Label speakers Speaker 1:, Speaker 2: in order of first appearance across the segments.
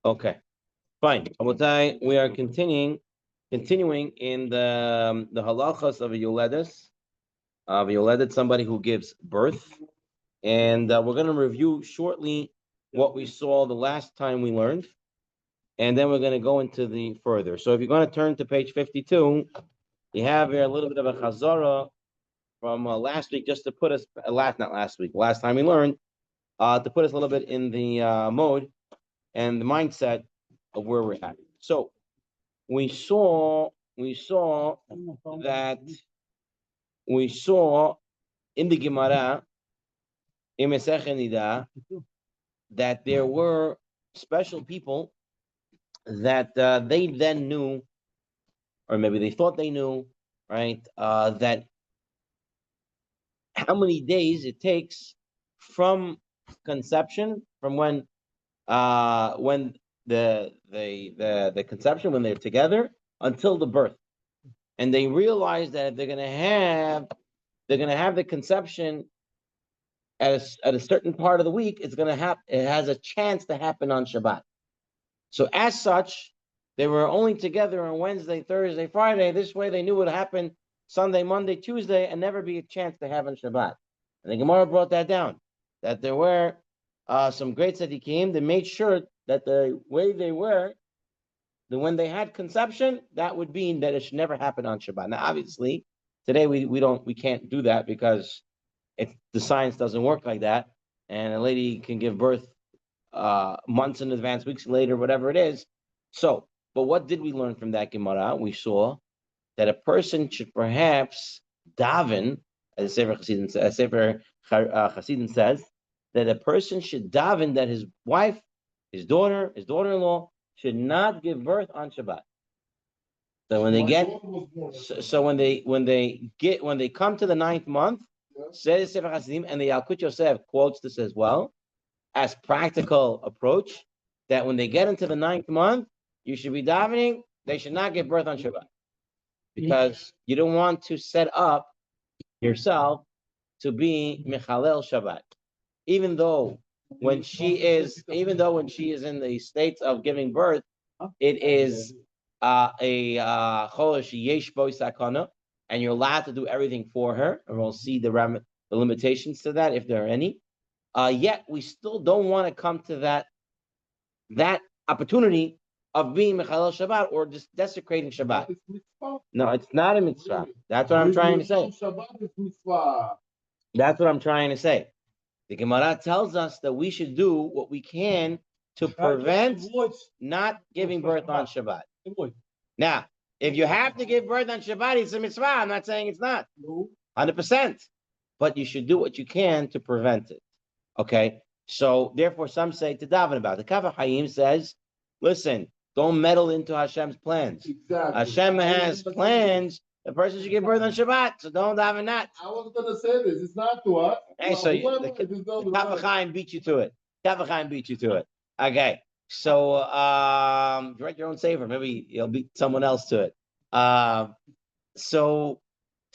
Speaker 1: Okay, fine. Rabotai, we are continuing in the halachas of a yoledes. Yoledet, somebody who gives birth, and we're going to review shortly what we saw the last time we learned, and then we're going to go into the further. So if you're going to turn to page 52, you have here a little bit of a chazara from last week, just to put us not last week, last time we learned, to put us a little bit in the mode and the mindset of where we're at. So we saw that we saw in the Gemara in Masechet Nida that there were special people that they then knew, or maybe they thought they knew, right? That how many days it takes from conception, from when the conception, when they're together, until the birth. And they realize that if they're gonna have the conception at a certain part of the week, it's gonna happen. It has a chance to happen on Shabbat. So as such, they were only together on Wednesday, Thursday, Friday. This way, they knew what happened Sunday, Monday, Tuesday, and never be a chance to have on Shabbat. And the Gemara brought that down, that there were some great tzaddikim that made sure that the way they were, that when they had conception, that would mean that it should never happen on Shabbat. Now, obviously, today we can't do that because the science doesn't work like that, and a lady can give birth months in advance, weeks later, whatever it is. So, but what did we learn from that Gemara? We saw that a person should perhaps daven, as Sefer Chassidim says, that a person should daven that his wife, his daughter-in-law, should not give birth on Shabbat. So when they get, so when they come to the 9th month, says Sefer Chassidim, and the Yalkut Yosef quotes this as well, as practical approach, that when they get into the 9th month, you should be davening, they should not give birth on Shabbat. Because you don't want to set up yourself to be Mechalel Shabbat. Even though when she is in the state of giving birth, it is a Chodesh Yesh Bo Sakana, and you're allowed to do everything for her, and we'll see the limitations to that if there are any. Yet we still don't want to come to that opportunity of being Mechalel Shabbat or just desecrating Shabbat. No, it's not a mitzvah. That's what I'm trying to say. That's what I'm trying to say. The Gemara tells us that we should do what we can to prevent not giving birth on Shabbat. Now, if you have to give birth on Shabbat, it's a mitzvah. I'm not saying it's not. 100%. But you should do what you can to prevent it. Okay? So, therefore, some say to daven about it. The Kaf HaChaim says, listen, don't meddle into Hashem's plans. Exactly. Hashem has plans. The person should give birth on Shabbat, so don't daven that.
Speaker 2: I was going to say this. It's not to us.
Speaker 1: Hey, so the Kaf HaChaim beat you to it. Kaf HaChaim beat you to it. Okay. So, you write your own saver. Maybe you'll beat someone else to it. The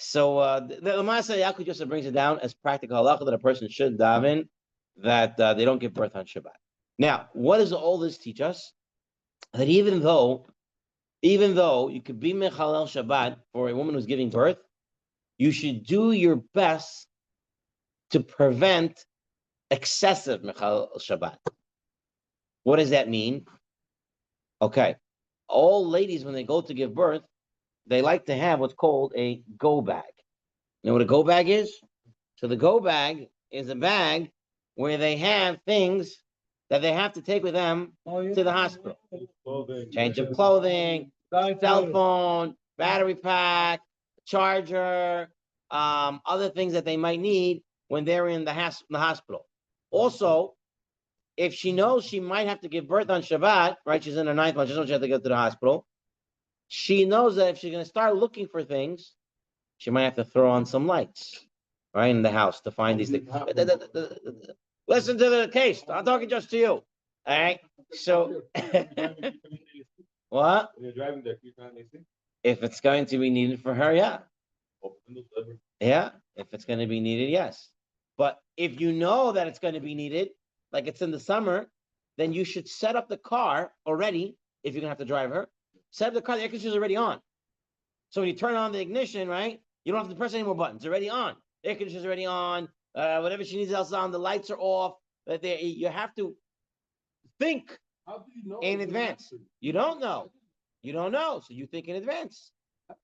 Speaker 1: Lamasa Yaakov Joseph brings it down as practical halacha that a person should daven that they don't give birth on Shabbat. Now, what does all this teach us? That even though you could be Mechalel Shabbat for a woman who's giving birth, you should do your best to prevent excessive Mechalel Shabbat. What does that mean? Okay. All ladies, when they go to give birth, they like to have what's called a go bag. You know what a go bag is? So the go bag is a bag where they have things that they have to take with them to the hospital. Change of clothing, cell phone, battery pack, charger, other things that they might need when they're in the hospital. Also, if she knows she might have to give birth on Shabbat, right? She's in her 9th month, she knows she has to go to the hospital. She knows that if she's going to start looking for things, she might have to throw on some lights, right, in the house to find these things. Listen to the case. I'm talking just to you. All right. So, what?
Speaker 2: When you're driving there,
Speaker 1: if it's going to be needed for her, yeah. Yeah. If it's going to be needed, yes. But if you know that it's going to be needed, like it's in the summer, then you should set up the car already. If you're gonna have to drive her, set up the car. The air conditioner is already on. So when you turn on the ignition, right, you don't have to press any more buttons. It's already on. The air conditioner is already on. Whatever she needs else on. The lights are off. You have to think in advance. You don't know. You don't know. So you think in advance.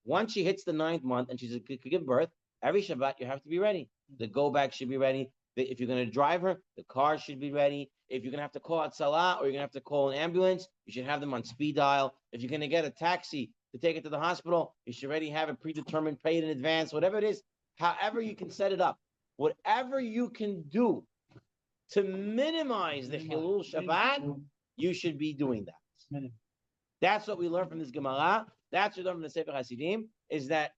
Speaker 1: Once she hits the 9th month and she's could give birth, every Shabbat you have to be ready. The go bag should be ready. If you're going to drive her, the car should be ready. If you're going to have to call out Salah or you're going to have to call an ambulance, you should have them on speed dial. If you're going to get a taxi to take it to the hospital, you should already have it predetermined, paid in advance, whatever it is, however you can set it up. Whatever you can do to minimize the Chilul Shabbat, you should be doing that. That's what we learn from this Gemara. That's what we learn from the Sefer Hasidim, is that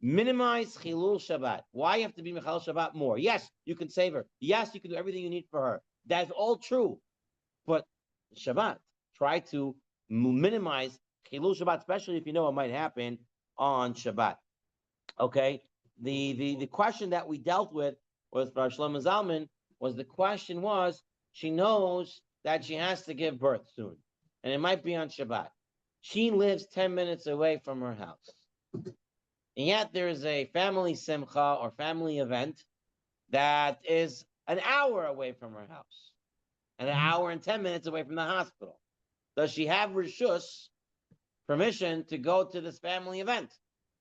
Speaker 1: minimize Chilul Shabbat. Why you have to be Mechal Shabbat more? Yes, you can save her. Yes, you can do everything you need for her. That's all true. But Shabbat, try to minimize Chilul Shabbat, especially if you know what might happen on Shabbat. Okay? The question that we dealt with with Rav Shlomo Zalman was she knows that she has to give birth soon, and it might be on Shabbat. She lives 10 minutes away from her house. And yet there is a family simcha or family event that is an hour away from her house and an hour and 10 minutes away from the hospital. Does she have reshus, permission to go to this family event?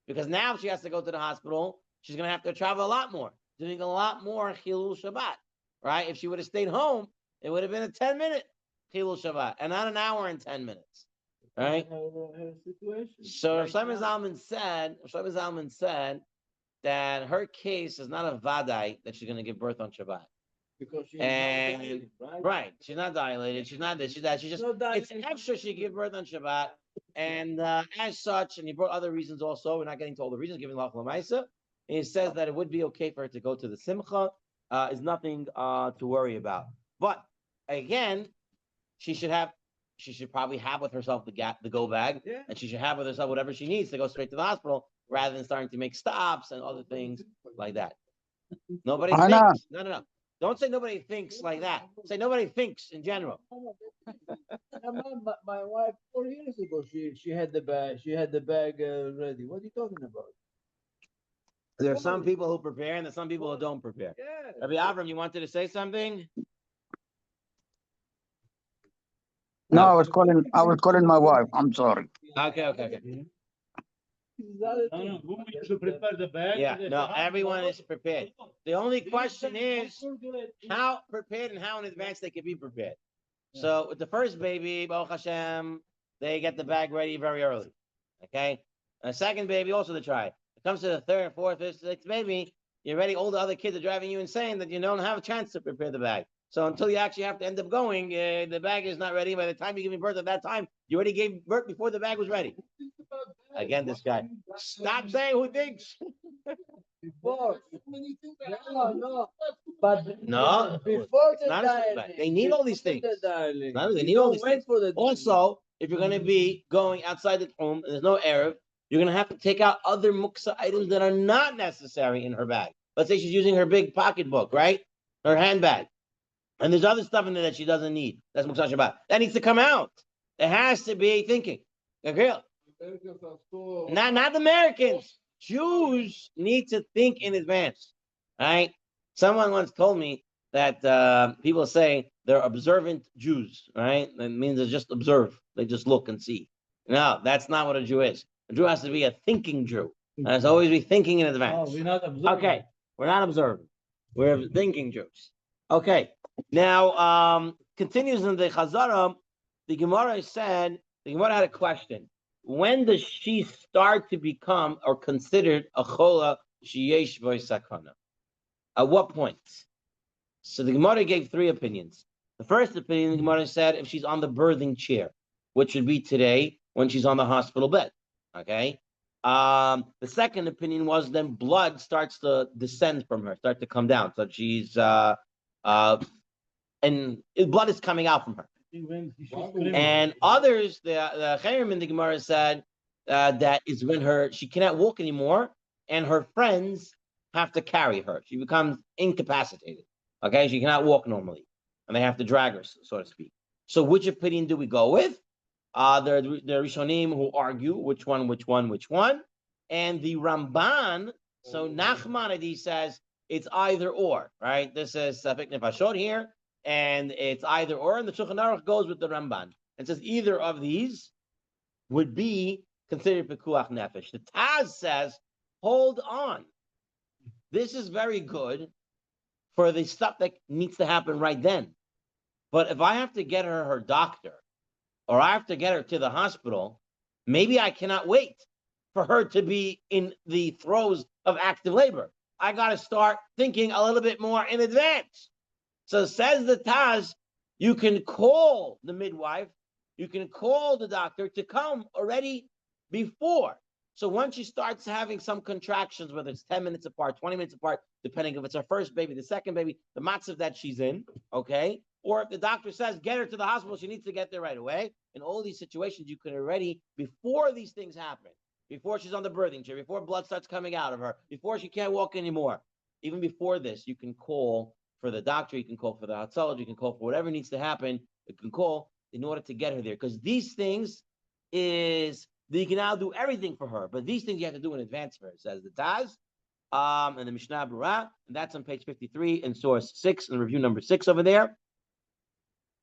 Speaker 1: Because now if she has to go to the hospital, she's going to have to travel a lot more, doing a lot more Chilul Shabbat, right? If she would have stayed home, it would have been a 10-minute Chilul Shabbat and not an hour and 10 minutes. Right? So Rav Shlomo Zalman said that her case is not a vadai that she's going to give birth on Shabbat.
Speaker 3: Because she's
Speaker 1: and right, she's not dilated. She's not this. She's that. She's just. It's extra. She give birth on Shabbat, and as such, and he brought other reasons also. We're not getting to all the reasons given Lach Lamaisa. He says that it would be okay for her to go to the Simcha. Is nothing to worry about. But again, she should probably have with herself the go bag, and she should have with herself whatever she needs to go straight to the hospital, rather than starting to make stops and other things like that. Nobody thinks. No. Don't say nobody thinks like that. Say nobody thinks in general.
Speaker 3: My wife 4 years ago, she had the bag. She had the bag ready. What are you talking about?
Speaker 1: There are some people who prepare, and there's some people who don't prepare.
Speaker 3: Yeah.
Speaker 1: Rabbi Avram, you wanted to say something?
Speaker 4: No, I was calling my wife. I'm sorry.
Speaker 1: Okay.
Speaker 5: No, women should prepare the bag.
Speaker 1: Yeah, no, everyone is prepared. The only question is how prepared and how in advance they can be prepared. So with the first baby, Baruch Hashem, they get the bag ready very early. Okay? And the second baby, also they try. It comes to the third, fourth, fifth, sixth baby, you're ready. All the other kids are driving you insane that you don't have a chance to prepare the bag. So until you actually have to end up going, the bag is not ready. By the time you give me birth at that time, you already gave birth before the bag was ready. Again, this guy. Stop saying who thinks.
Speaker 3: Before. No. But
Speaker 1: No,
Speaker 3: before
Speaker 1: it's not a bag. They need all these things. They need all these things. Also, if you're going to be going outside the home and there's no Erev, you're going to have to take out other muksa items that are not necessary in her bag. Let's say she's using her big pocketbook, right? Her handbag. And there's other stuff in there that she doesn't need. That's muksa Shabbat. That needs to come out. It has to be thinking. Agree? Not Americans. Jews need to think in advance, right? Someone once told me that people say they're observant Jews, right? That means they just observe. They just look and see. No, that's not what a Jew is. A Jew has to be a thinking Jew. And has to always be thinking in advance.
Speaker 5: No, we're not observing.
Speaker 1: Okay, we're not observing. We're thinking Jews. Okay, now continues in the Chazara. The Gemara had a question. When does she start to become or considered a chola sheyesh bo sakana? At what point? So the Gemara gave 3 opinions. The first opinion, the Gemara said, if she's on the birthing chair, which would be today when she's on the hospital bed. Okay. The second opinion was then blood starts to descend from her, start to come down. So she's and blood is coming out from her. And others, the Chayrim in the Gemara said that is when she cannot walk anymore, and her friends have to carry her. She becomes incapacitated. Okay, she cannot walk normally, and they have to drag her, so to speak. So which opinion do we go with? The Rishonim who argue which one, and the Ramban. So Nachmanides says it's either or, right? This is Safek Nefashot here, and it's either or, and the Shulchan Aruch goes with the Ramban and says either of these would be considered Pekuach Nefesh. The Taz says, hold on. This is very good for the stuff that needs to happen right then. But if I have to get her doctor, or I have to get her to the hospital, maybe I cannot wait for her to be in the throes of active labor. I got to start thinking a little bit more in advance. So says the Taz, you can call the midwife, you can call the doctor to come already before. So once she starts having some contractions, whether it's 10 minutes apart, 20 minutes apart, depending if it's her first baby, the second baby, the matzav that she's in, okay? Or if the doctor says, get her to the hospital, she needs to get there right away. In all these situations, you can already, before these things happen, before she's on the birthing chair, before blood starts coming out of her, before she can't walk anymore, even before this, you can call for the doctor, you can call for the hatzalah, you can call for whatever needs to happen, you can call in order to get her there. Because these things you can now do everything for her, but these things you have to do in advance for her, says the Taz. And the Mishnah Berurah, and that's on page 53 in source 6, in review number 6 over there.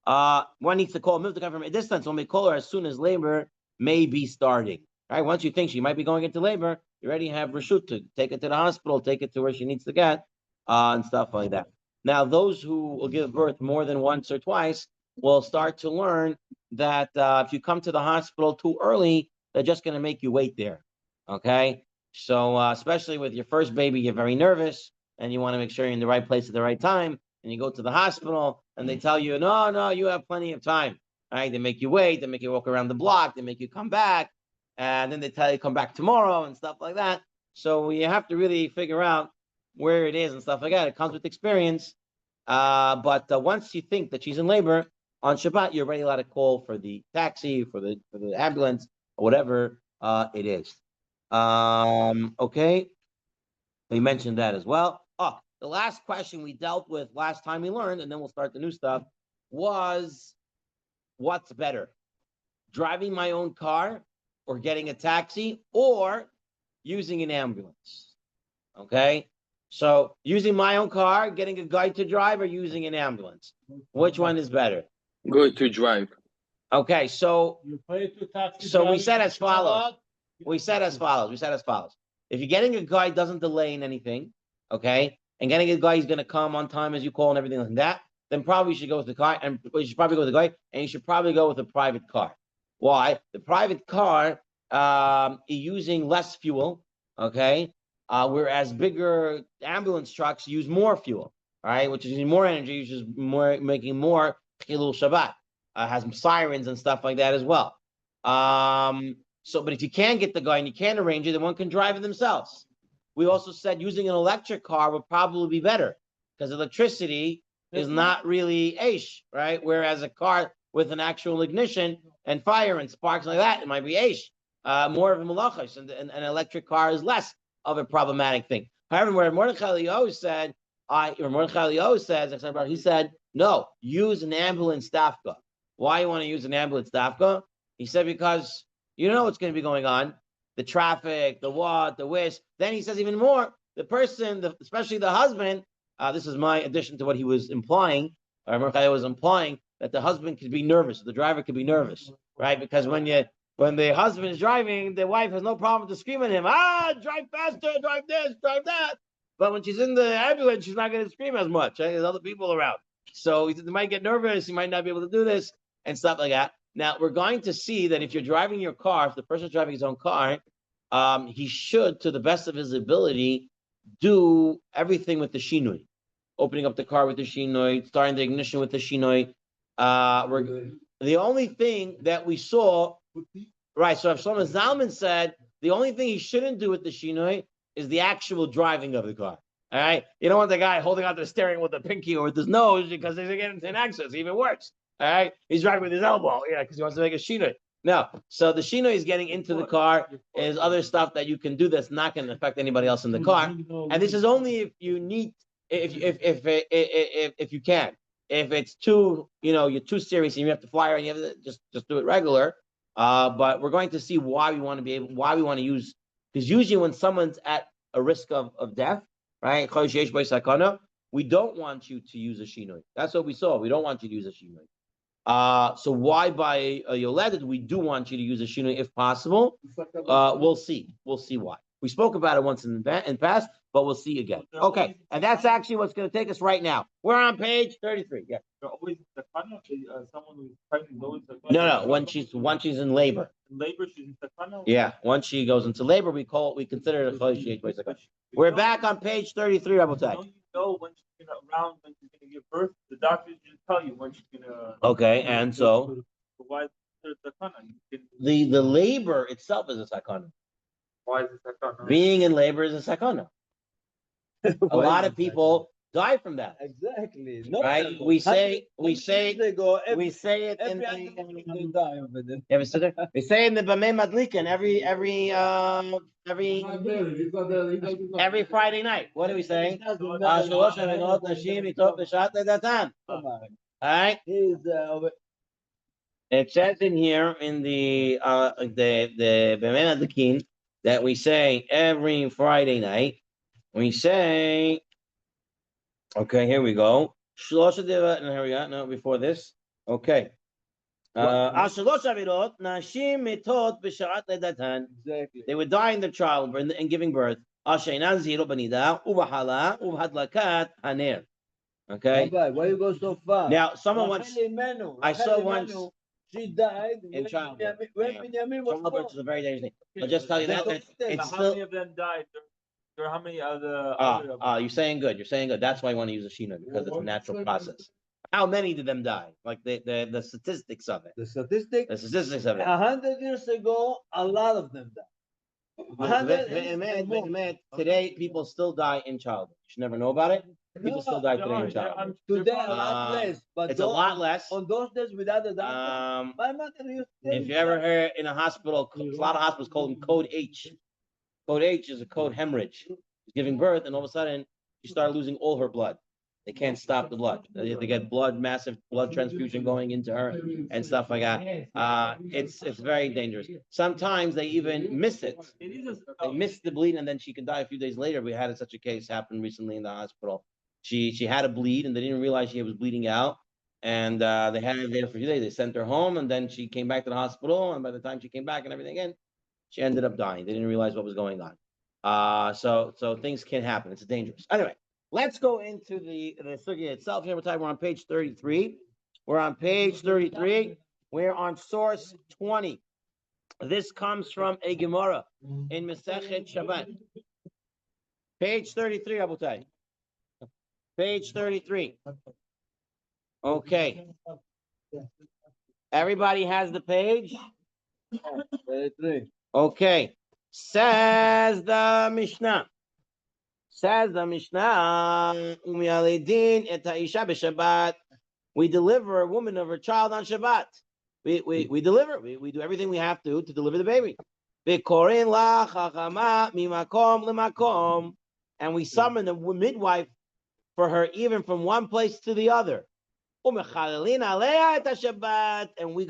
Speaker 1: One needs to call Mivta from a distance. When we call her as soon as labor may be starting. Right? Once you think she might be going into labor, you already have Rashut to take it to the hospital, take it to where she needs to get, and stuff like that. Now, those who will give birth more than once or twice will start to learn that if you come to the hospital too early, they're just going to make you wait there. Okay? So, especially with your first baby, you're very nervous, and you want to make sure you're in the right place at the right time, and you go to the hospital, and they tell you, no, you have plenty of time. Right? They make you wait, they make you walk around the block, they make you come back, and then they tell you come back tomorrow and stuff like that. So you have to really figure out where it is and stuff like that. It comes with experience. But once you think that she's in labor on Shabbat, you're already allowed to call for the taxi, for the ambulance, or whatever it is. Okay. We mentioned that as well. Oh, the last question we dealt with last time we learned, and then we'll start the new stuff, was what's better? Driving my own car or getting a taxi or using an ambulance? Okay. So using my own car, getting a guy to drive, or using an ambulance? Which one is better?
Speaker 6: Good to drive.
Speaker 1: Okay, so
Speaker 5: You pay to taxi.
Speaker 1: we said as follows. If you're getting a guy doesn't delay in anything, okay, and getting a guy he's going to come on time as you call and everything like that, then probably you should go with the car, and you should probably go with the guy, and you should probably go with a private car. Why? The private car is using less fuel, okay, whereas bigger ambulance trucks use more fuel, right, which is using more energy, which is making more Chilul Shabbat. Has some sirens and stuff like that as well. But if you can't get the guy and you can't arrange it, then one can drive it themselves. We also said using an electric car would probably be better because electricity is not really aish, right? Whereas a car with an actual ignition and fire and sparks like that, it might be aish, more of a malachos, and an electric car is less of a problematic thing. However, where Mordechai Eliyahu says, he said, no, use an ambulance dafka. Why you want to use an ambulance dafka? He said, because you know what's going to be going on. The traffic, the what, the which. Then he says even more, the person, especially the husband, this is my addition to what he was implying, or Mordechai was implying, that the husband could be nervous, the driver could be nervous, right? Because when the husband is driving, the wife has no problem to scream at him, drive faster, drive this, drive that. But when she's in the ambulance, she's not going to scream as much. Right? There's other people around. So he might get nervous, he might not be able to do this, and stuff like that. Now, we're going to see that if you're driving your car, if the person's driving his own car, he should, to the best of his ability, do everything with the shinoi. Opening up the car with the shinoi, starting the ignition with the shinoi. The only thing that we saw, right, so if Shlomo Zalman said, the only thing he shouldn't do with the shinoi is the actual driving of the car. All right? You don't want the guy holding out the steering with the pinky or with his nose because he's getting into an accident. It's even worse. All right, he's driving with his elbow, because he wants to make a shinoi. No, so the shinoi is getting into the car. There's other stuff that you can do that's not going to affect anybody else in the car. And this is only if you need, if you can. If it's too, you're too serious and you have to fly and you have to just do it regular. But we're going to see why we want to use, because usually when someone's at a risk of death, right? We don't want you to use a shinoi. That's what we saw. We don't want you to use a shinoi. So why by a yoledet we do want you to use a shinoi if possible? We'll see. We'll see why. We spoke about it once in past, but we'll see again. Okay, and that's actually what's going to take us right now. We're on page 33. Yeah.
Speaker 5: Always someone who's pregnant is always
Speaker 1: No. Once she's in labor.
Speaker 5: In labor, she's in sakana.
Speaker 1: Yeah. Once she goes into labor, we consider it a chodesh. We're back on page 33, Rabotai.
Speaker 5: Don't you know when she's around when she's gonna give birth? The doctors just tell you when she's gonna.
Speaker 1: Okay, and so
Speaker 5: why is it sakana?
Speaker 1: the labor itself is a sakana.
Speaker 5: Why is it sakana?
Speaker 1: Being in labor is a sakana. A lot of people die from that.
Speaker 3: Exactly.
Speaker 1: Right? We say
Speaker 3: Ago,
Speaker 1: we say it in
Speaker 3: every
Speaker 1: the
Speaker 3: they die over there.
Speaker 1: you ever sit there? We say in the Bamei Madlikin every Friday night. What do we say?
Speaker 3: Come
Speaker 1: All right. It says in here in the Bamei Madlikin that we say every Friday night. We say, okay, here we go. And here we go. No, before this. Okay. Exactly. They would die in their childbirth and giving birth. Okay.
Speaker 3: Rabbi, why you go so far?
Speaker 1: Now, someone once I saw once
Speaker 3: she died
Speaker 1: in childbirth.
Speaker 3: when Benjamin was
Speaker 1: Childbirth
Speaker 3: born.
Speaker 1: is a very dangerous thing. I'll just tell you that it's
Speaker 5: How
Speaker 1: still.
Speaker 5: many of them died? There are how many of the?
Speaker 1: You're saying good. You're saying good. That's why I want to use a shina because it's a natural process. How many did them die? Like the statistics of it.
Speaker 3: The statistics?
Speaker 1: The statistics of it.
Speaker 3: 100 years ago, a lot of them died.
Speaker 1: Today, people still die in childbirth. You should never know about it. People still die today in childbirth.
Speaker 3: Today, a lot less. But
Speaker 1: It's a lot less.
Speaker 3: On those days without a doctor, my mother used to
Speaker 1: If you ever heard in a hospital, a lot of hospitals call them code H. Code H is a code hemorrhage. She's giving birth, and all of a sudden, she started losing all her blood. They can't stop the blood. They have to get massive blood transfusion going into her and stuff like that. It's very dangerous. Sometimes they even miss it. They miss the bleed, and then she can die a few days later. We had such a case happen recently in the hospital. She had a bleed, and they didn't realize she was bleeding out, and they had her there for a few days. They sent her home, and then she came back to the hospital, and by the time she came back and everything again, she ended up dying. They didn't realize what was going on. So things can happen. It's dangerous. Anyway, let's go into the sugya itself. Here we're on page 33. We're on page 33. We're on source 20. This comes from a Gemara in Masechet Shabbat. Page 33, Abutai. Page 33. Okay. Everybody has the page?
Speaker 3: 33.
Speaker 1: Okay. Says the Mishnah. We deliver a woman of her child on Shabbat. We deliver. We do everything we have to deliver the baby. And we summon a midwife for her, even from one place to the other. And we're going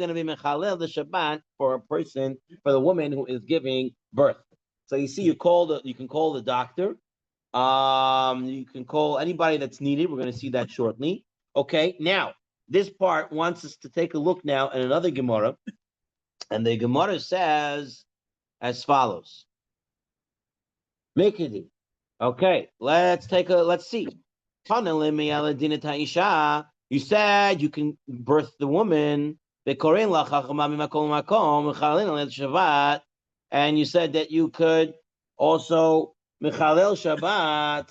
Speaker 1: to be mechalel the Shabbat for a person, for the woman who is giving birth. So you see, you can call the doctor. You can call anybody that's needed. We're going to see that shortly. Okay, now this part wants us to take a look now at another Gemara, and the Gemara says as follows. Mikidi. Okay, let's see. You said you can birth the woman. And you said that you could also mechalel Shabbat.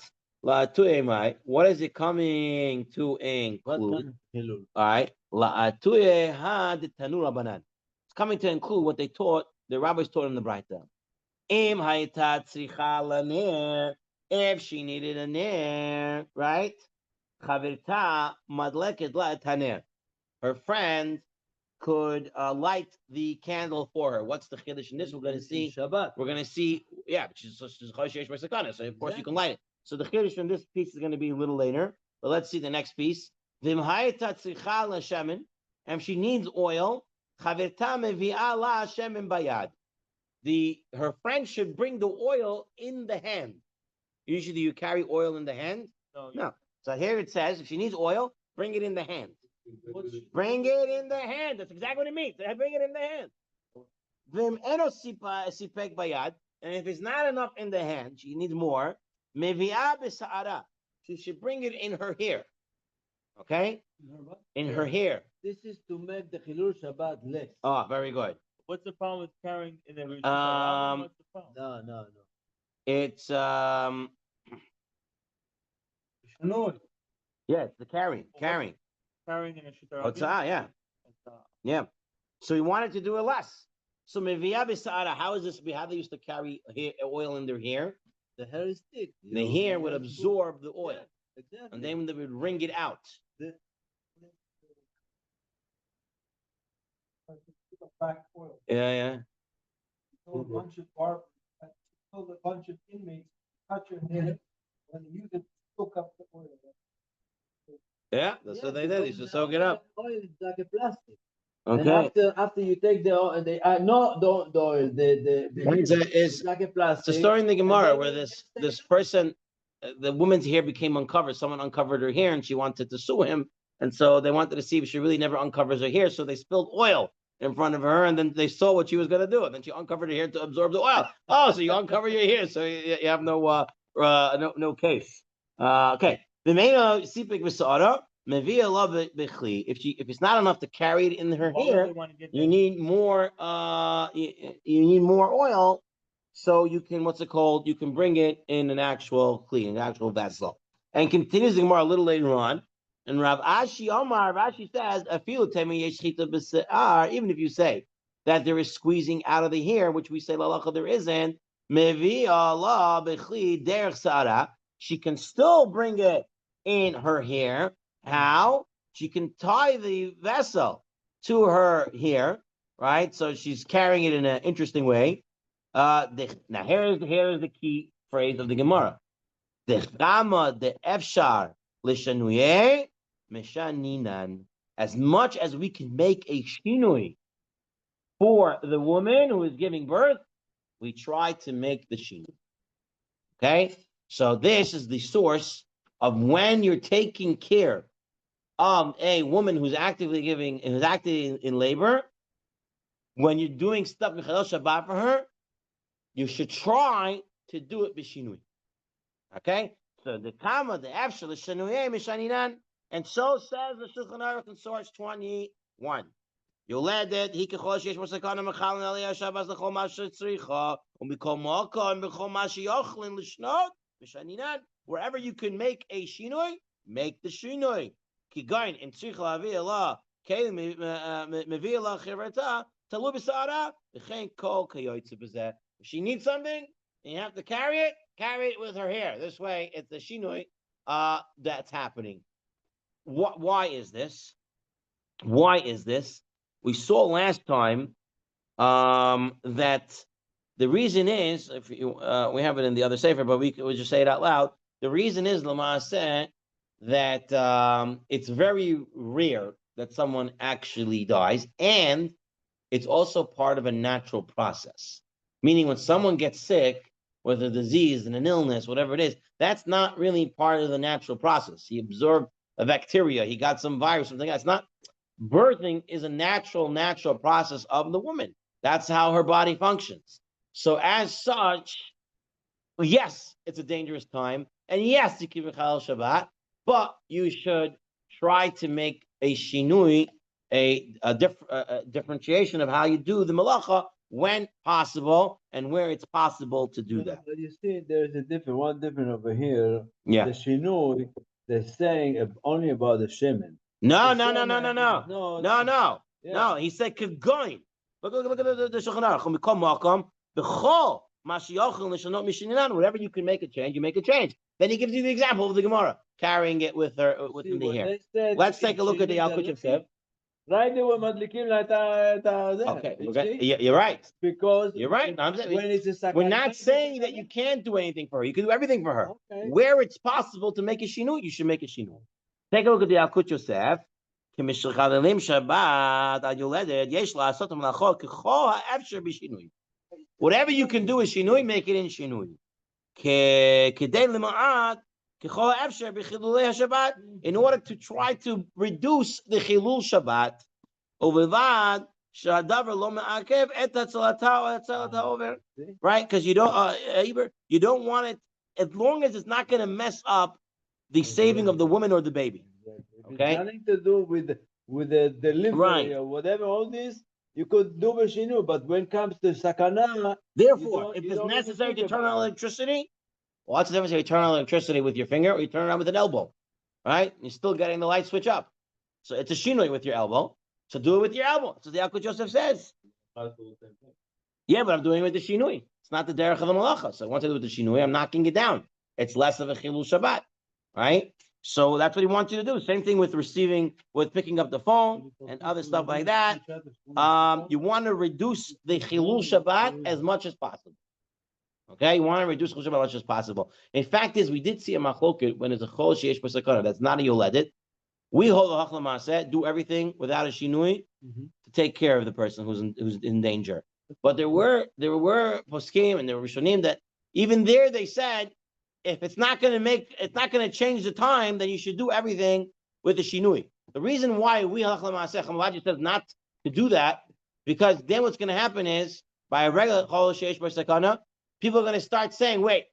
Speaker 1: What is it coming to include? All right. It's coming to include what they taught, the rabbis taught in the Braita. If she needed a ner, right? Her friend could light the candle for her. What's the chiddush in this? We're going to see.
Speaker 3: Shabbat.
Speaker 1: We're going to see. Yeah, so of course you can light it. So the chiddush in this piece is going to be a little later. But let's see the next piece. V'imhayta tzricha l'shemen, and she needs oil. Chaverta mevi'ah la shemen bayad. Her friend should bring the oil in the hand. Usually, you carry oil in the hand. No. So here it says, if she needs oil, bring it in the hand. Bring it in the hand. That's exactly what it means. Bring it in the hand. V'im eno sipek bayad, and if it's not enough in the hand, she needs more. Mevi'ah b'sa'ara. She should bring it in her hair. Okay? In her hair.
Speaker 3: This is to make the Chilul Shabbat less.
Speaker 1: Oh, very good.
Speaker 5: What's the problem with carrying in the Rishut
Speaker 1: Um,
Speaker 5: What's the problem?
Speaker 3: No.
Speaker 1: It's yeah, it's the carrying.
Speaker 5: Carrying in a Rishut
Speaker 1: Hotzah, yeah. Yeah. So he wanted to do it less. So mevi'ah b'sa'ara, how is this? How they used to carry oil in their hair?
Speaker 3: The hair is thick.
Speaker 1: The hair would absorb the oil,
Speaker 3: Exactly.
Speaker 1: and then they would wring it out.
Speaker 6: Black oil.
Speaker 1: Yeah.
Speaker 6: Told a bunch of barbers, told a bunch of inmates, touch your hair, when you use it, soak up the oil.
Speaker 1: Yeah, that's what they did. They used to soak it up.
Speaker 3: Oil is like a plastic.
Speaker 1: Okay.
Speaker 3: And after you take the oil, the oil, it's like a
Speaker 1: It's
Speaker 3: plastic.
Speaker 1: a story in the Gemara
Speaker 3: then
Speaker 1: where
Speaker 3: you
Speaker 1: this person, the woman's hair became uncovered. Someone uncovered her hair, and she wanted to sue him. And so they wanted to see if she really never uncovers her hair. So they spilled oil in front of her, and then they saw what she was going to do. And then she uncovered her hair to absorb the oil. Oh, so you uncover your hair, so you have no case. Okay. The main sipik v'sa'ara mevia love b'chli. If it's not enough to carry it in her hair, you need more. You need more oil, so you can You can bring it in an actual kli, an actual vessel. And continues the Gemara a little later on. And Rav Ashi says, even if you say that there is squeezing out of the hair, which we say lalacha there isn't, she can still bring it in her hair. How? She can tie the vessel to her hair, right? So she's carrying it in an interesting way. Now here is the key phrase of the Gemara. As much as we can make a shinui for the woman who is giving birth, we try to make the shinui. Okay? So this is the source of when you're taking care of a woman who's actively in labor, when you're doing stuff in Chilul Shabbat for her, you should try to do it b'shinui. Okay? So the Kama, the Efshel, the Shanuyeh, Mishaninan, and so says the Shulchan Aruch in source 21. Yoledet, he kechol sheyesh mosakana mechalin aliyah Shabbos lechol mashe tzricha, umikol mokon bechol mashe yochlin l'shnot, Mishaninan. Wherever you can make a shinoi, make the shinoi. Kigain in tzricha lavi Allah, kelim mevi Allah chirata, talu b'sa'ara, v'chein kol kayoytze b'zeh. If she needs something, and you have to carry it with her hair. This way, it's the shinoi that's happening. Why is this? We saw last time that the reason is, if you, we have it in the other sefer, but we could just say it out loud. The reason is, Lamaseh, that it's very rare that someone actually dies, and it's also part of a natural process. Meaning when someone gets sick, with a disease and an illness, whatever it is, that's not really part of the natural process. He absorbed a bacteria, he got some virus, something else. It's not. Birthing is a natural process of the woman. That's how her body functions. So as such, yes, it's a dangerous time, and yes, you keep Chilul Shabbat, but you should try to make a shinui, a differentiation of how you do the malacha when possible and where it's possible to do that.
Speaker 3: But you see, there's one different over here.
Speaker 1: Yeah.
Speaker 3: The shinui, they're saying only about the shemen.
Speaker 1: No.
Speaker 3: Yeah.
Speaker 1: No, he said kagoin. Look at the Shulchan Aruch. Whatever you can make a change, you make a change. Then he gives you the example of the Gemara carrying it with her within the hair. Let's take a look at the Yalkut Yosef.
Speaker 3: Right, they were madlikim like
Speaker 1: Okay, you're right.
Speaker 3: Because
Speaker 1: You're right. No,
Speaker 3: when it's a
Speaker 1: we're not saying that you can't do anything for her. You can do everything for her.
Speaker 3: Okay.
Speaker 1: Where it's possible to make a shinui, you should make a shinui. Take a look at the Alkut Yosef. כמשחללים שבת על יולדת, יש לעשות מלאכות ככל האפשר בשינוי. Whatever you can do is shinui, make it in shinui. כדי למעט ככל האפשר בחילולי השבת, in order to try to reduce the חילול שבת, ובלבד שהדבר לא מעכב את הצלתה או הצלת העובר. Right? Because you don't want it, as long as it's not going to mess up the saving of the woman or the baby. Okay?
Speaker 3: Nothing to do with the delivery
Speaker 1: Right.
Speaker 3: or whatever, all this, you could do b'shinu, but when it comes to sakana,
Speaker 1: Therefore, if
Speaker 3: you
Speaker 1: it's
Speaker 3: don't even
Speaker 1: necessary to
Speaker 3: think
Speaker 1: turn
Speaker 3: about
Speaker 1: on
Speaker 3: it.
Speaker 1: electricity, well, what's the difference if you turn on electricity with your finger or you turn it on with an elbow? Right? You're still getting the light switch up. So it's a shinoi with your elbow. So do it with your elbow. So the Alkut Joseph says. Yeah, but I'm doing it with the shinui. It's not the derech of the malacha. So once I do it with the shinui, I'm knocking it down. It's less of a chilul Shabbat, right? So that's what he wants you to do. Same thing with picking up the phone and other stuff like that. You want to reduce the chilul Shabbat as much as possible. Okay, you want to reduce chilul Shabbat as much as possible. In fact, we did see a machloket when it's a chol sheyesh b'sakana. That's not a yoledet. We hold a hachla maaseh, do everything without a shinui to take care of the person who's in danger. But there were poskim and there were rishonim that even there they said, if it's not going to change the time, then you should do everything with the shinui. The reason why we halachah ma'aseh Chamaladji says not to do that, because then what's going to happen is by a regular chol sheish b'sakana, people are going to start saying, wait,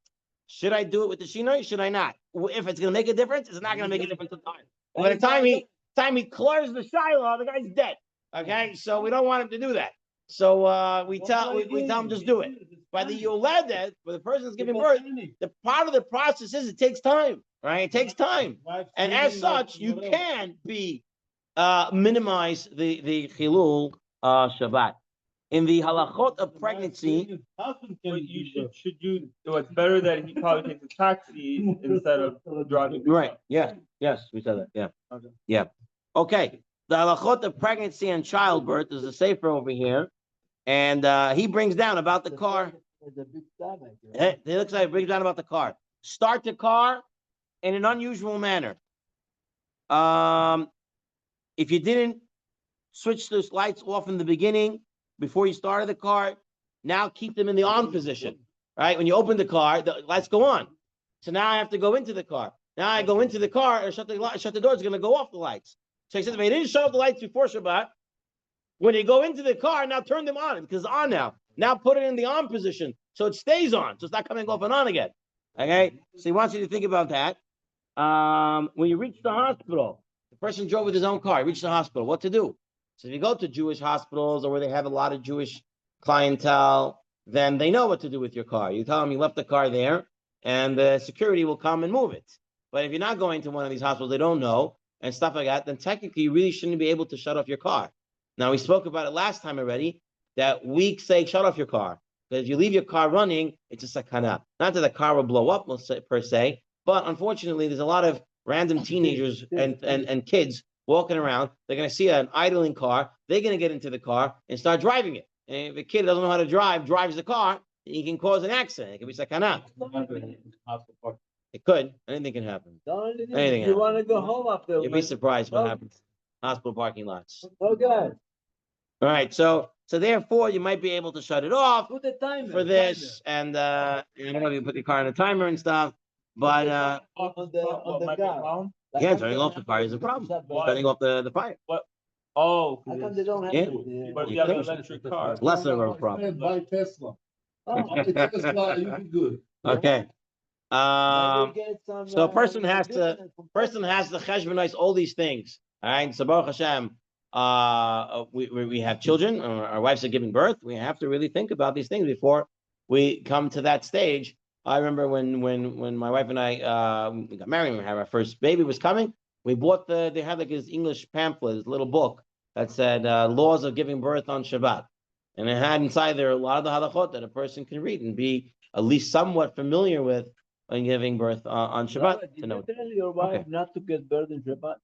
Speaker 1: should I do it with the shinui? Should I not? If it's going to make a difference, it's not going to make a difference at the time. By the time he clears the shiloh, the guy's dead. Okay, so we don't want him to do that. So we tell him just do it. By the yoledet, for the person that's giving birth, the part of the process is it takes time, right? It takes time, and as such, you can minimize the chilul Shabbat. In the halachot of pregnancy,
Speaker 5: But you should you. It's better that he probably takes a taxi instead of driving.
Speaker 1: right? Yeah, yes, we said that. Yeah,
Speaker 5: Okay.
Speaker 1: yeah. Okay, the halachot of pregnancy and childbirth is a sefer over here, and he brings down about the car.
Speaker 3: It's a big stomach.
Speaker 1: It looks like it brings down about the car. Start the car in an unusual manner. If you didn't switch those lights off in the beginning before you started the car, now keep them in the on position. Right? When you open the car, the lights go on. So now I have to go into the car. Now I go into the car and shut the door. It's going to go off the lights. So he says, if I didn't shut off the lights before Shabbat, when you go into the car, now turn them on because it's on now. Now put it in the on position so it stays on. So it's not coming off and on again. Okay? So he wants you to think about that. When you reach the hospital, the person drove with his own car. He reached the hospital. What to do? So if you go to Jewish hospitals or where they have a lot of Jewish clientele, then they know what to do with your car. You tell them you left the car there, and the security will come and move it. But if you're not going to one of these hospitals, they don't know, and stuff like that, then technically you really shouldn't be able to shut off your car. Now, we spoke about it last time already, that we say shut off your car. Because if you leave your car running, it's a sakana. Not that the car will blow up per se, but unfortunately, there's a lot of random teenagers and kids walking around. They're going to see an idling car. They're going to get into the car and start driving it. And if a kid doesn't know how to drives the car, he can cause an accident. It can be sakana. It could. Anything can happen. Anything
Speaker 3: You want to go home after?
Speaker 1: You'd be surprised what happens. Hospital parking lots.
Speaker 3: Okay.
Speaker 1: All right. So therefore, you might be able to shut it off
Speaker 3: Put the timer
Speaker 1: for this, and I don't know if you put the car on a timer and stuff, but
Speaker 3: on the gas.
Speaker 1: yeah, turning off the car is a problem. Turning off the fire.
Speaker 5: Oh,
Speaker 3: How come they don't have
Speaker 1: Yeah.
Speaker 3: it?
Speaker 5: but you have an electric car.
Speaker 1: It's less of a problem.
Speaker 2: Buy Tesla.
Speaker 3: Oh,
Speaker 2: Buy Tesla, you be good.
Speaker 1: Okay.
Speaker 3: maybe get some,
Speaker 1: So a person has to
Speaker 3: business.
Speaker 1: cheshbonize all these things. All right. So Baruch Hashem, we have children. Our wives are giving birth. We have to really think about these things before we come to that stage. I remember when my wife and I we got married, we had our first baby was coming. We bought they had like this English pamphlet, this little book that said laws of giving birth on Shabbat, and it had inside there a lot of the halachot that a person can read and be at least somewhat familiar with when giving birth on Shabbat.
Speaker 3: Did
Speaker 1: to know.
Speaker 3: you tell your wife
Speaker 1: Okay.
Speaker 3: not to get birth in Shabbat?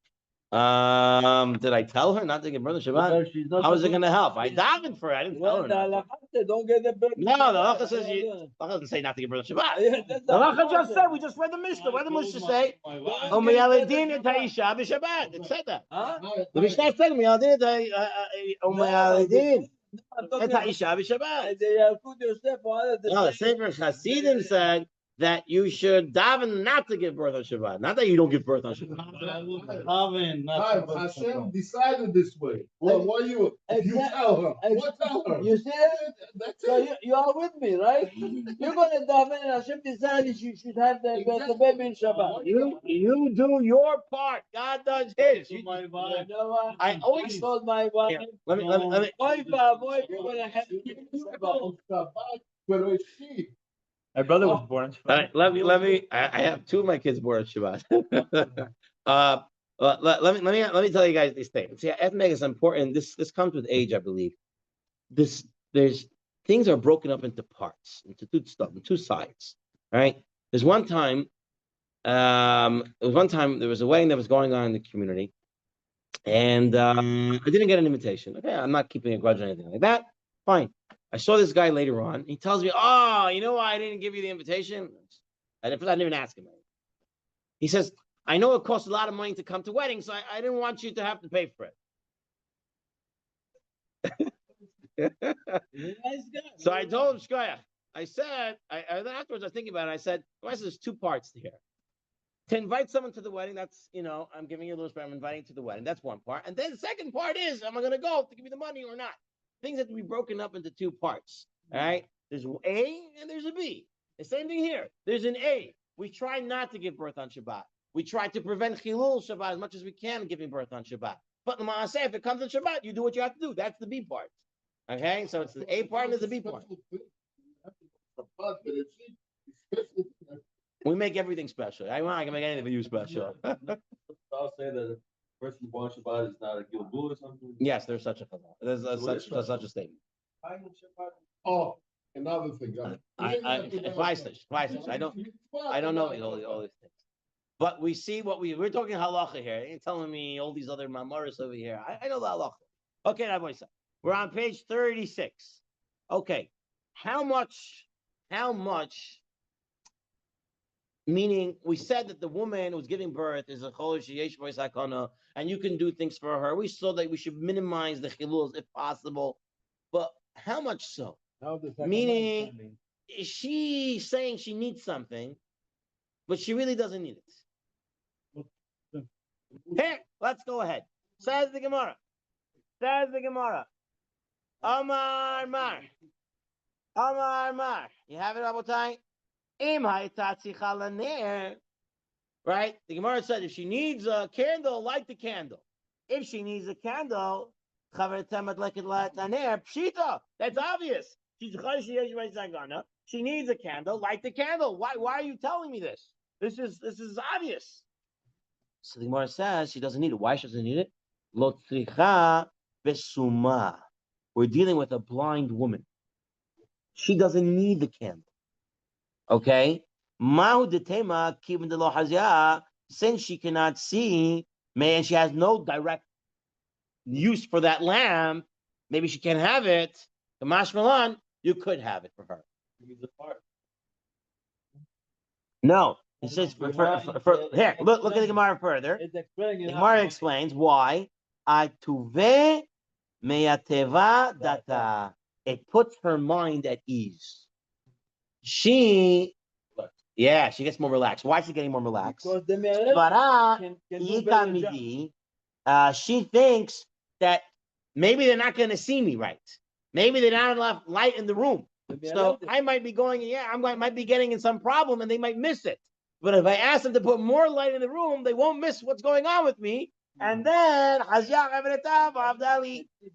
Speaker 1: Did I tell her not to give birth on Shabbat?
Speaker 3: Because she's not
Speaker 1: How is it
Speaker 3: supposed-
Speaker 1: going to help? I davened for her. I didn't tell
Speaker 3: Well,
Speaker 1: her
Speaker 3: the
Speaker 1: not to.
Speaker 3: halakha said, don't get the birth.
Speaker 1: No, the halacha says you. The halacha doesn't say not to give birth on Shabbat.
Speaker 3: Yeah, that's
Speaker 1: The halacha just
Speaker 3: said.
Speaker 1: said, we just read the Mishnah. What did the Mishnah say?
Speaker 3: Don't get birth on Shabbat.
Speaker 1: Ta'isha b'Shabbat. It said that.
Speaker 3: Huh?
Speaker 1: The Mishnah said, Umayalidin
Speaker 3: I'm talking about-
Speaker 1: Ta'isha b'Shabbat.
Speaker 3: They Yalkut Yosef or the
Speaker 1: No, the
Speaker 3: same-
Speaker 1: Sefer Hasidim said that you should daven not to give birth on Shabbat. Not that you don't give birth on Shabbat.
Speaker 2: Hashem decided this way. Well, why you tell her? What tell her?
Speaker 3: You see that?
Speaker 2: That's
Speaker 3: So
Speaker 2: it.
Speaker 3: you are with me, right? You're gonna daven and Hashem decided you should have the baby in Shabbat.
Speaker 1: You do your part. God does his.
Speaker 3: You know what?
Speaker 1: I always
Speaker 3: told my wife.
Speaker 1: Here, let me.
Speaker 3: Oy vavoy, you're gonna have kids in Shabbat.
Speaker 2: But it's she.
Speaker 5: My brother was born on
Speaker 1: All
Speaker 5: Shabbat.
Speaker 1: right, let me. I have two of my kids born on Shabbat. Let me tell you guys these things. See, ethnic is important. This comes with age, I believe. There's things are broken up into parts, into two sides. All right. There's one time. There was a wedding that was going on in the community, and I didn't get an invitation. Okay, I'm not keeping a grudge or anything like that. Fine. I saw this guy later on. He tells me, "Oh, you know why I didn't give you the invitation? I didn't even ask him." He says, "I know it costs a lot of money to come to weddings, so I didn't want you to have to pay for it." So I told him, "Shkoyach." I said, then afterwards I was thinking about it. I said, "Well, there's two parts here. To invite someone to the wedding, that's, I'm giving you a little respect. I'm inviting to the wedding. That's one part. And then the second part is, am I going to go to give you the money or not? Things have to be broken up into two parts. All right. There's A and there's a B. The same thing here. There's an A. We try not to give birth on Shabbat. We try to prevent Chilul Shabbat as much as we can giving birth on Shabbat. But the Ma'aseh, if it comes on Shabbat, you do what you have to do. That's the B part. Okay. So it's the A part and there's the B part. We make everything special. I can make anything for you special.
Speaker 7: I'll say that a person born Shabbat is not a Gilgul or something.
Speaker 1: Yes, there's such a there's such a statement.
Speaker 2: Oh, another thing.
Speaker 1: I don't know all these things. But we see we're talking halacha here. You're telling me all these other mamaris over here. I know the halacha. Okay, Rabbi Isa. We're on page 36. Okay. How much? Meaning, we said that the woman who's giving birth is a cholish yesh sakana, and you can do things for her. We saw that we should minimize the chiluls if possible, but how much so? Meaning, is she saying she needs something, but she really doesn't need it? Here, let's go ahead. Says the Gemara. Amar Mar. You have it, Rabotai? Right? The Gemara said if she needs a candle, light the candle. If she needs a candle, pshita. That's obvious. She needs a candle, light the candle. Why are you telling me this? This is obvious. So the Gemara says she doesn't need it. Why she doesn't need it? Lo tzricha besuma. We're dealing with a blind woman. She doesn't need the candle. Okay? Since she cannot see, and she has no direct use for that lamp, maybe she can't have it. The mashmalan, you could have it for her. No. It says for here, look at the Gemara further. The Gemara explains why. Atuve meyateva data. It puts her mind at ease. She gets more relaxed. Why is she getting more relaxed? She thinks that maybe they're not going to see me right. Maybe there's not enough light in the room. So I might be might be getting in some problem and they might miss it. But if I ask them to put more light in the room, they won't miss what's going on with me. And then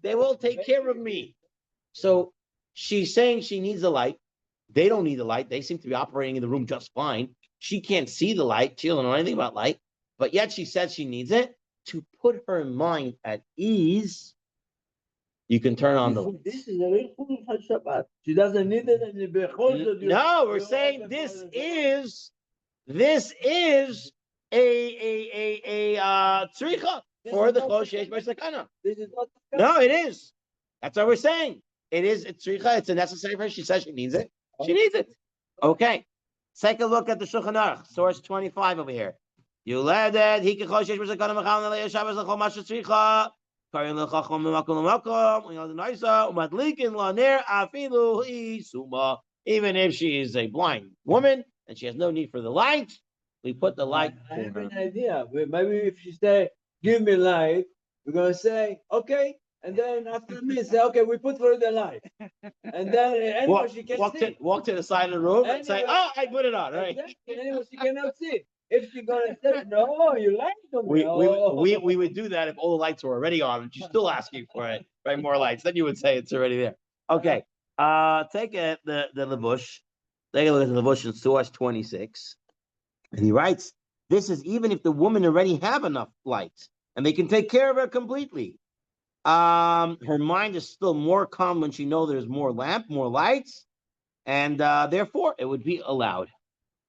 Speaker 1: they will take care of me. So she's saying she needs the light. They don't need the light. They seem to be operating in the room just fine. She can't see the light. She doesn't know anything about light. But yet she says she needs it to put her mind at ease. You can turn on the light.
Speaker 3: This is a real Shabbat. She doesn't need it.
Speaker 1: No, we're saying this is a tzricha. for the chol sheish by sakana.
Speaker 3: This is not.
Speaker 1: No, it is. That's what we're saying. It is. It's tzricha. It's a necessary for her. She says she needs it. She needs it. Okay. Take a look at the Shulchan Aruch, source 25 over here. You led it. He can chol sheish by sakana mechal nelei Shabbos lechol masha tzricha. Karin lechachom l'makom l'makom. U'yal d'naisa u'madlikin la'ner afilu isuma. Even if she is a blind woman and she has no need for the light, we put the light
Speaker 3: I
Speaker 1: for
Speaker 3: have
Speaker 1: her.
Speaker 3: an idea. Maybe if she say, "Give me light," we're gonna say, "Okay," and then after me say, "Okay, we put for the light," and then anyway she can see.
Speaker 1: Walk to the side of the room and say,
Speaker 3: Anyway.
Speaker 1: "Oh, I put it on." Right?
Speaker 3: Exactly. Anyway, she cannot see. If she gonna say, "No, you lied to me,"
Speaker 1: We would do that if all the lights were already on and she's still asking for it, right? More lights. Then you would say it's already there. Okay. Take the Levush. Take a look at the Levush in source 26. And he writes, this is even if the woman already have enough lights and they can take care of her completely. Her mind is still more calm when she knows there's more lights, and therefore it would be allowed.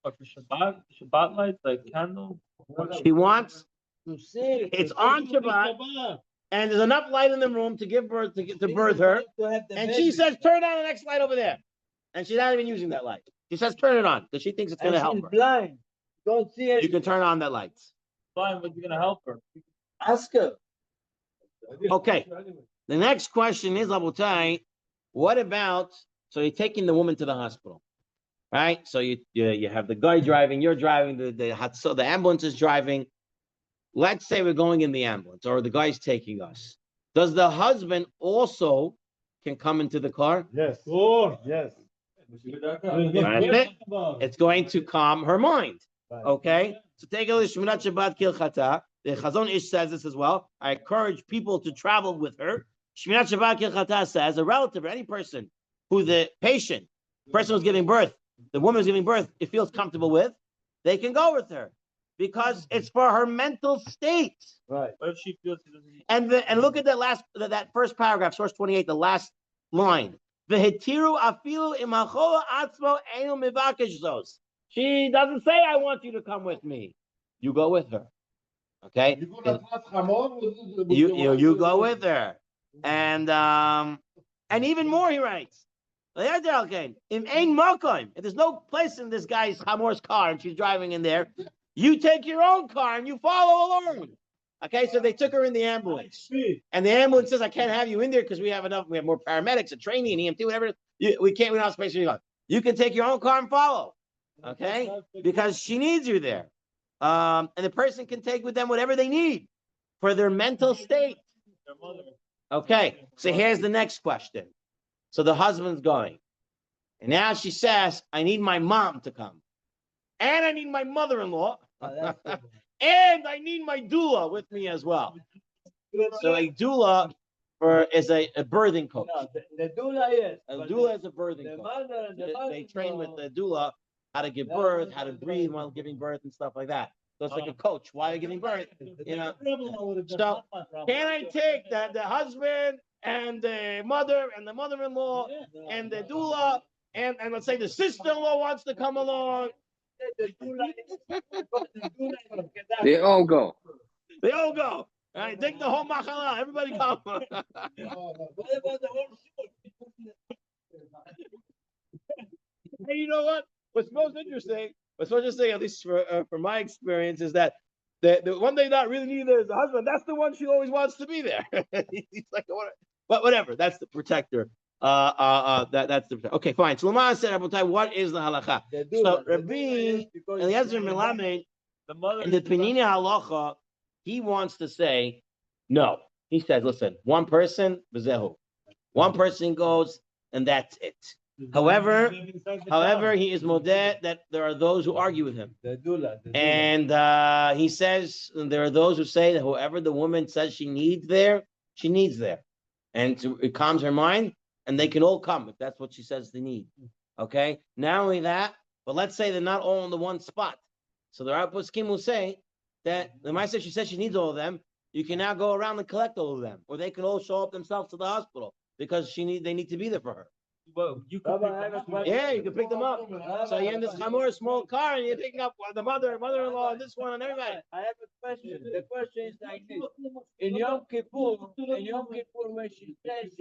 Speaker 5: But for Shabbat lights, like candles.
Speaker 1: She wants
Speaker 3: to see.
Speaker 1: it's on Shabbat, and there's enough light in the room to give birth to birth her. And she says, "Turn on the next light over there," and she's not even using that light. She says, "Turn it on," because she thinks it's going to help
Speaker 3: she's
Speaker 1: her.
Speaker 3: blind. Don't see it.
Speaker 1: You can turn on that light.
Speaker 5: Fine, what's gonna help her?
Speaker 3: Ask her.
Speaker 1: Okay. The next question is, Labutai, what about? So you're taking the woman to the hospital, right? So you have the guy driving, you're driving, the ambulance is driving. Let's say we're going in the ambulance, or the guy's taking us. Does the husband also can come into the car?
Speaker 2: Yes. Oh, yes.
Speaker 1: It's going to calm her mind. Okay? So take a look at Shminat Shabbat Kilchata. The Chazon Ish says this as well. I encourage people to travel with her. Shminat Shabbat Kilchata says a relative or any person who the patient, the person who's giving birth, the woman who's giving birth, it feels comfortable with, they can go with her. Because it's for her mental state.
Speaker 3: Right.
Speaker 5: What if she feels she doesn't?
Speaker 1: And look at that first paragraph, source 28, the last line. V'hetiru afilu imachola atzmo einu mivakesh zos. She doesn't say, "I want you to come with me." You go with her. Okay? You go with her. And even more, he writes. If there's no place in this guy's Hamor's car and she's driving in there, you take your own car and you follow along. Okay, so they took her in the ambulance. And the ambulance says, "I can't have you in there because we have more paramedics, a trainee, an EMT, whatever. We don't have space for you. You can take your own car and follow. Okay? Because she needs you there. And the person can take with them whatever they need for their mental state. Okay, so here's the next question. So the husband's going. And now she says, "I need my mom to come. And I need my mother-in-law. And I need my doula with me as well." So a doula is a birthing coach.
Speaker 3: No, the doula, yes.
Speaker 1: A doula is a birthing
Speaker 3: The
Speaker 1: coach.
Speaker 3: mother and the
Speaker 1: They train with the doula how to give birth, how to breathe while giving birth and stuff like that. So it's like a coach while you're giving birth. You know. So can I take the husband and the mother and the mother-in-law and the doula and let's say the sister-in-law wants to come along?
Speaker 4: They all go.
Speaker 1: They all go. All right, take the whole machala. Everybody come.
Speaker 3: What about the whole
Speaker 1: Hey, you know what? What's most interesting, at least for my experience, is that the one they not really need there is the husband. That's the one she always wants to be there. He's like, but whatever. That's the protector. That's the protector. Okay, fine. So Lamar said, what is the halacha? So Rabbi Eliezer Melamed,
Speaker 5: The mother
Speaker 1: in the Penina halacha, he wants to say no. He says, listen, one person, b'zehu. One person goes, and that's it. However, he is modeh that there are those who argue with him.
Speaker 3: The doula.
Speaker 1: And he says there are those who say that whoever the woman says she needs there. And it calms her mind, and they can all come if that's what she says they need. Okay? Not only that, but let's say they're not all in the one spot. So the Rav Poskim will say that the Maisa, she says she needs all of them. You can now go around and collect all of them, or they can all show up themselves to the hospital because they need to be there for her.
Speaker 5: well, you could.
Speaker 3: Rabbi,
Speaker 5: pick
Speaker 3: I have
Speaker 5: them
Speaker 3: a
Speaker 5: up.
Speaker 3: question.
Speaker 1: Yeah, you can pick them up. So you're in this Hamor small car, and you're picking up the mother-in-law, and this one, and everybody.
Speaker 3: I have a question. The question is like this. In Yom Kippur, when she says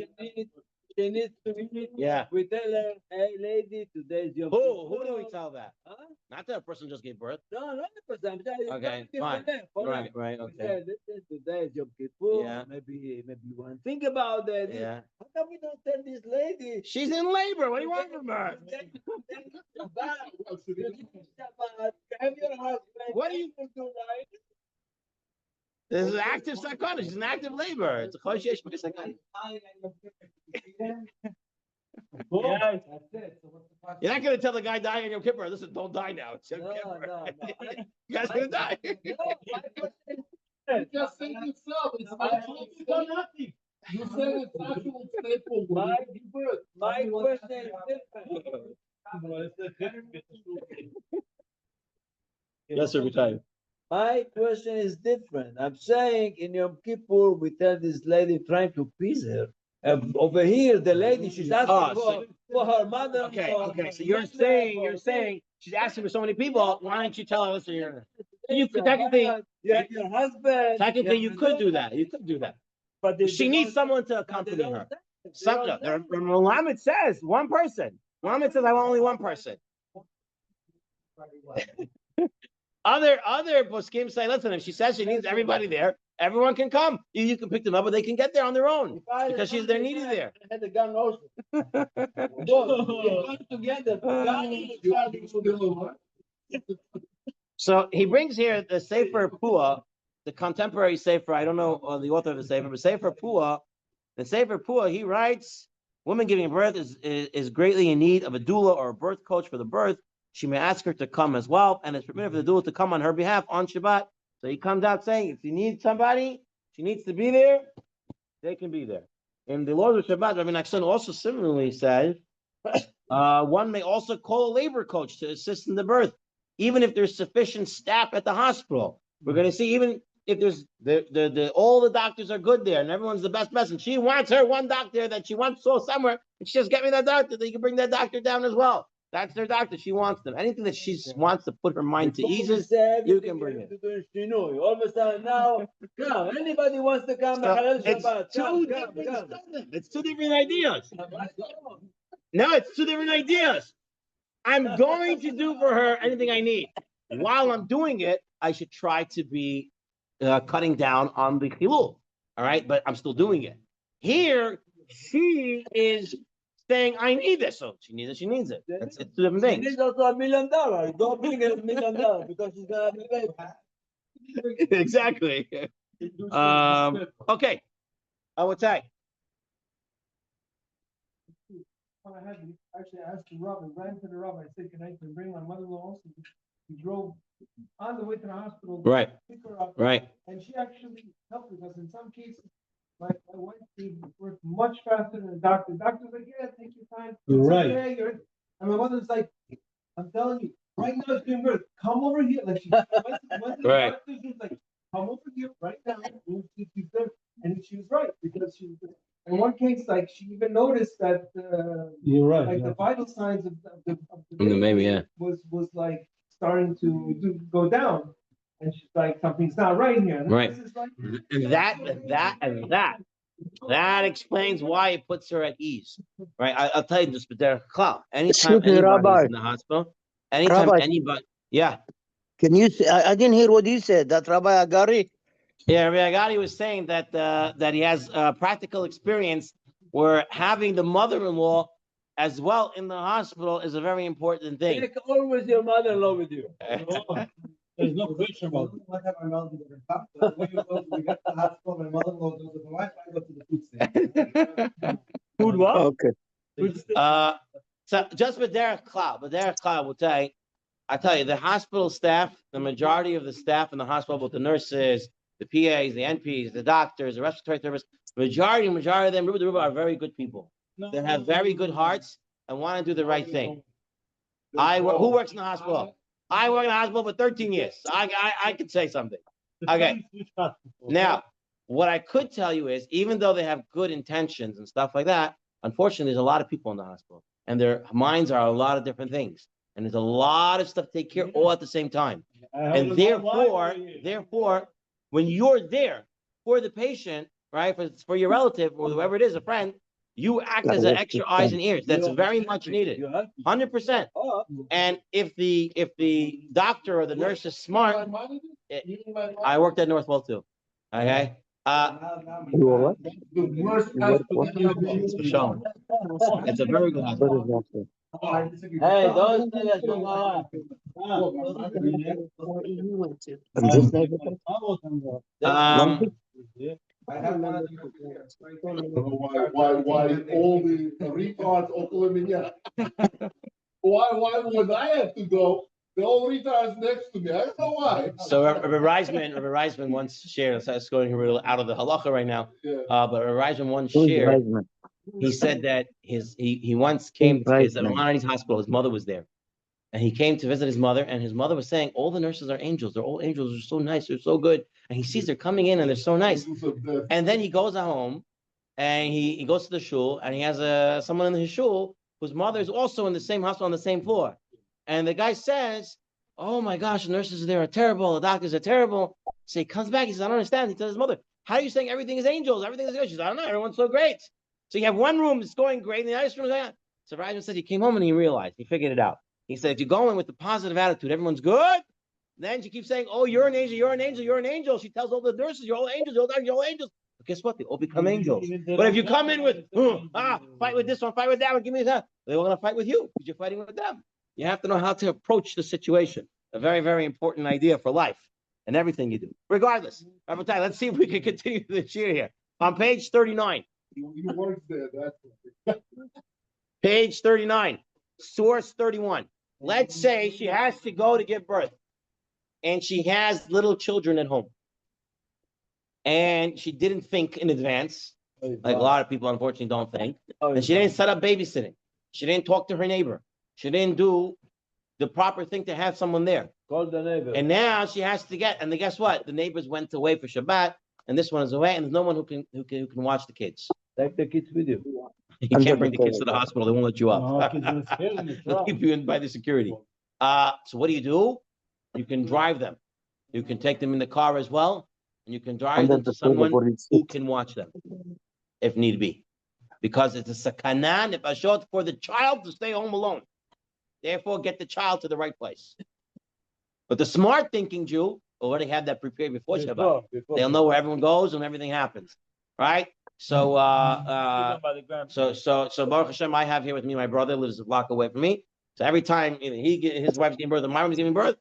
Speaker 3: she needs to eat,
Speaker 1: Yeah.
Speaker 3: we tell her, hey lady, today's Yom Kippur.
Speaker 1: Who do we tell that?
Speaker 3: Huh?
Speaker 1: Not that a person just gave birth.
Speaker 3: No, not the person. I'm telling you,
Speaker 1: Okay,
Speaker 3: don't give
Speaker 1: fine.
Speaker 3: them for
Speaker 1: Right,
Speaker 3: them.
Speaker 1: right,
Speaker 3: We
Speaker 1: okay.
Speaker 3: say, listen, today is Yom Kippur.
Speaker 1: Yeah.
Speaker 3: Maybe you want to think about that.
Speaker 1: Yeah.
Speaker 3: How come we don't tell this lady?
Speaker 1: She's in labor. What do you want from her?
Speaker 3: Have your husband.
Speaker 1: What do you-
Speaker 3: do right?
Speaker 1: This is active psychotic. She's in active labor. It's a choshesh psychotic.
Speaker 5: Yes.
Speaker 6: That's it. So what's the question?
Speaker 1: You're not gonna tell the guy dying on Yom Kippur, listen, don't die now. It's Yom
Speaker 3: No,
Speaker 1: Kippur.
Speaker 3: no.
Speaker 1: You guys gonna die.
Speaker 3: No, my question
Speaker 2: You just said yourself, it's not nothing. You said it's actual staple.
Speaker 3: my question is different.
Speaker 1: Yes, sir, time.
Speaker 3: My question is different. I'm saying in Yom Kippur, we tell this lady trying to please her. Over here, the lady, she's asking
Speaker 1: Oh,
Speaker 3: for her mother.
Speaker 1: Okay. So you're saying she's asking for so many people. Why don't you tell her, listen, you could technically,
Speaker 3: You have your husband.
Speaker 1: technically
Speaker 3: you
Speaker 1: you
Speaker 3: have
Speaker 1: could
Speaker 3: your
Speaker 1: do that. You could do that.
Speaker 5: But they
Speaker 1: She needs someone to accompany her.
Speaker 3: Something.
Speaker 1: The Lamed says one person. Lamed says I want only one person. Other poskim say, listen, if she says she needs everybody there, everyone can come. You can pick them up, but they can get there on their own because they're needy there.
Speaker 3: I had the gun also. Both together.
Speaker 1: So he brings here the Sefer Pua, the contemporary Sefer. I don't know the author of the Sefer, but Sefer Pua. The Sefer Pua, he writes, woman giving birth is greatly in need of a doula or a birth coach for the birth. She may ask her to come as well, and it's permitted for the doula to come on her behalf on Shabbat. So he comes out saying, if you need somebody, she needs to be there, they can be there. In the laws of Shabbat, Rabbi Nachshon also similarly says, one may also call a labor coach to assist in the birth, even if there's sufficient staff at the hospital. We're going to see, even if there's all the doctors are good there and everyone's the best, and she wants her one doctor that she wants to go somewhere, and she says, get me that doctor, then you can bring that doctor down as well. That's their doctor. She wants them. Anything that she wants to put her mind to ease, you can bring it.
Speaker 3: All of a sudden now, come. Anybody wants to come.
Speaker 1: It's two different ideas. No, it's two different ideas. I'm going to do for her anything I need. While I'm doing it, I should try to be cutting down on the chilul. All right, but I'm still doing it. Here, she is saying, I need this. So she needs it, she needs it. It's two different
Speaker 3: She
Speaker 1: things.
Speaker 3: needs also $1 million. Don't bring her $1 million because she's gonna be late.
Speaker 1: Exactly. Okay. I will tell you.
Speaker 6: I had to actually ask the rabbi, ran to the rabbi, I said, can I bring my mother-in-law also? He drove on the way to the hospital.
Speaker 1: Right.
Speaker 6: Pick her up.
Speaker 1: Right.
Speaker 6: And she actually helped because in some cases, my wife worked much faster than the doctor. The doctor's like, yeah, take your time.
Speaker 2: You're
Speaker 6: It's
Speaker 2: right.
Speaker 6: okay, and my mother's like, I'm telling you, right now it's giving birth. Come over here. Like she went to the
Speaker 1: Right.
Speaker 6: doctor, she was like, come over here right now. And she was right because she was. In one case, like she even noticed that
Speaker 2: You're right.
Speaker 6: like the vital signs of the
Speaker 1: Maybe, yeah.
Speaker 6: was like starting to go down, and she's like, something's not right here. And
Speaker 1: Right.
Speaker 6: this is like,
Speaker 1: That explains why it puts her at ease. Right. I'll tell you this, but there, anytime
Speaker 4: Excuse me,
Speaker 1: anybody's
Speaker 4: Rabbi.
Speaker 1: in the hospital, anytime
Speaker 4: Rabbi.
Speaker 1: anybody, yeah.
Speaker 4: Can you say, I didn't hear what you said, that Rabbi Agari?
Speaker 1: Yeah, Rabbi Agadi was saying that that he has practical experience where having the mother-in-law as well in the hospital is a very important thing.
Speaker 3: Take always your mother-in-law with you.
Speaker 2: There's no question about it.
Speaker 6: what have my mother do with the when you go, we get to the hospital, my mother-in-law goes with the wife, I go to the food stand.
Speaker 5: Food what?
Speaker 4: Okay.
Speaker 1: So just B'derech Klal will tell you, I tell you, the hospital staff, the majority of the staff in the hospital, both the nurses, the PAs, the NPs, the doctors, the respiratory service, majority of them, Ruba are very good people. They have very good hearts and want to do the right thing. Who works in the hospital? I work in the hospital for 13 years. So I could say something. Okay. Now, what I could tell you is, even though they have good intentions and stuff like that, Unfortunately, there's a lot of people in the hospital, and their minds are a lot of different things, and there's a lot of stuff to take care of all at the same time. And therefore, when you're there for the patient, right, for your relative or whoever it is, a friend, you act as an extra eyes and ears. That's very much needed, 100%. And if the doctor or the nurse is smart, I worked at Northwell too. Okay.
Speaker 4: You are what?
Speaker 2: The worst has to be
Speaker 1: It's for showing. It's a very good
Speaker 4: What
Speaker 1: hospital.
Speaker 4: is that?
Speaker 3: Hey, those niggas don't go out.
Speaker 4: And this neighborhood?
Speaker 2: Why all the retards Oakland Minya? Why would I have to go? The old retards next to me. I don't know why.
Speaker 1: So Rabbi Reisman once shared. So it's going a little out of the halacha right now.
Speaker 2: Yeah.
Speaker 1: But Rabbi Reisman once
Speaker 4: Who is
Speaker 1: shared.
Speaker 4: Reisman?
Speaker 1: He said that he once came to his Maimonides hospital. His mother was there, and he came to visit his mother. And his mother was saying, "All the nurses are angels. They're all angels. They're so nice. They're so good." And he sees they're coming in and they're so nice. And then he goes home, and he goes to the shul, and he has someone in his shul whose mother is also in the same hospital on the same floor. And the guy says, "Oh my gosh, the nurses there are terrible. The doctors are terrible." So he comes back. He says, "I don't understand." He tells his mother, "How are you saying everything is angels? Everything is good?" She says, "I don't know. Everyone's so great." So you have one room that's going great, and the other room is going. So Rajman said he came home and he realized, he figured it out. He said, if you go in with the positive attitude, everyone's good. Then she keeps saying, "Oh, you're an angel, you're an angel, you're an angel." She tells all the nurses, "You're all angels, you're all angels." But guess what? They all become angels. But if you come in with, fight with this one, fight with that one, give me that, they're all going to fight with you because you're fighting with them. You have to know how to approach the situation. A very, very important idea for life and everything you do. Regardless, let's see if we can continue the cheer here. On page 39.
Speaker 2: You worked there, that's
Speaker 1: Page 39, source 31. Let's say she has to go to give birth and she has little children at home. And she didn't think in advance, like a lot of people unfortunately don't think. And she didn't set up babysitting. She didn't talk to her neighbor. She didn't do the proper thing to have someone there.
Speaker 3: Call the neighbor.
Speaker 1: And now she has to guess what? The neighbors went away for Shabbat, and this one is away, and there's no one who can watch the kids.
Speaker 3: Take the kids with you.
Speaker 1: You can't bring the kids to the hospital; they won't let you up. They'll keep you in by the security. So what do? You can drive them. You can take them in the car as well, and you can drive them to someone who can watch them, if need be, because it's a sakana nefashot for the child to stay home alone. Therefore, get the child to the right place. But the smart thinking Jew already had that prepared before Shabbat. They'll know where everyone goes and everything happens, right? So Baruch Hashem, I have here with me my brother lives a block away from me. So every time his wife's giving birth, or my wife's giving birth,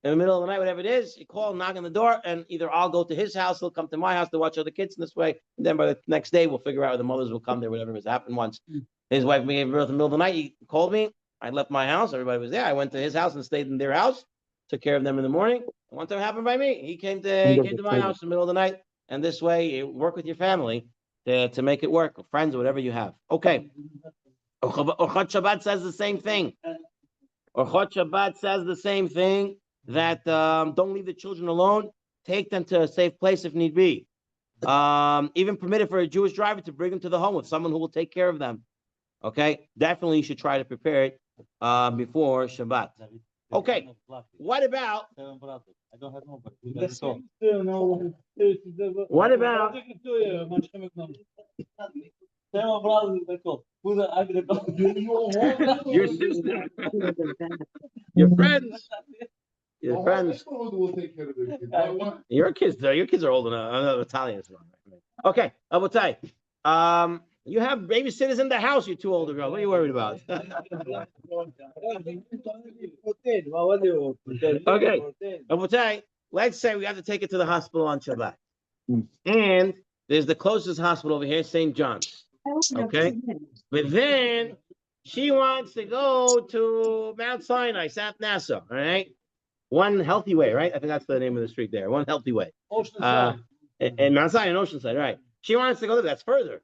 Speaker 1: in the middle of the night, whatever it is, you call, knock on the door, and either I'll go to his house, he'll come to my house to watch other kids in this way. And then by the next day, we'll figure out where the mothers will come there, whatever has happened once. His wife gave birth in the middle of the night. He called me. I left my house. Everybody was there. I went to his house and stayed in their house. Took care of them in the morning. And one time it happened by me. He came to my house in the middle of the night. And this way, you work with your family to make it work, or friends, or whatever you have. Okay. Orchot Shabbat says the same thing. Orchot Shabbat says the same thing, that don't leave the children alone. Take them to a safe place if need be. Even permitted for a Jewish driver to bring them to the home with someone who will take care of them. Okay, definitely you should try to prepare it before Shabbat. Okay, what about? What about? Your sister, your friends, your friends.
Speaker 2: Will take care of their kids.
Speaker 1: Your kids are old enough. I know Italian. Okay, I will tell you. You have babysitters in the house, you two older girls. What are you worried about? Okay. I will tell you, let's say we have to take it to the hospital on Shabbat. And there's the closest hospital over here, St. John's. Okay. But then she wants to go to Mount Sinai, South Nassau. All right. One Healthy Way, right? I think that's the name of the street there. One Healthy Way. And Mount Sinai and Oceanside, right? She wants to go there. That's further.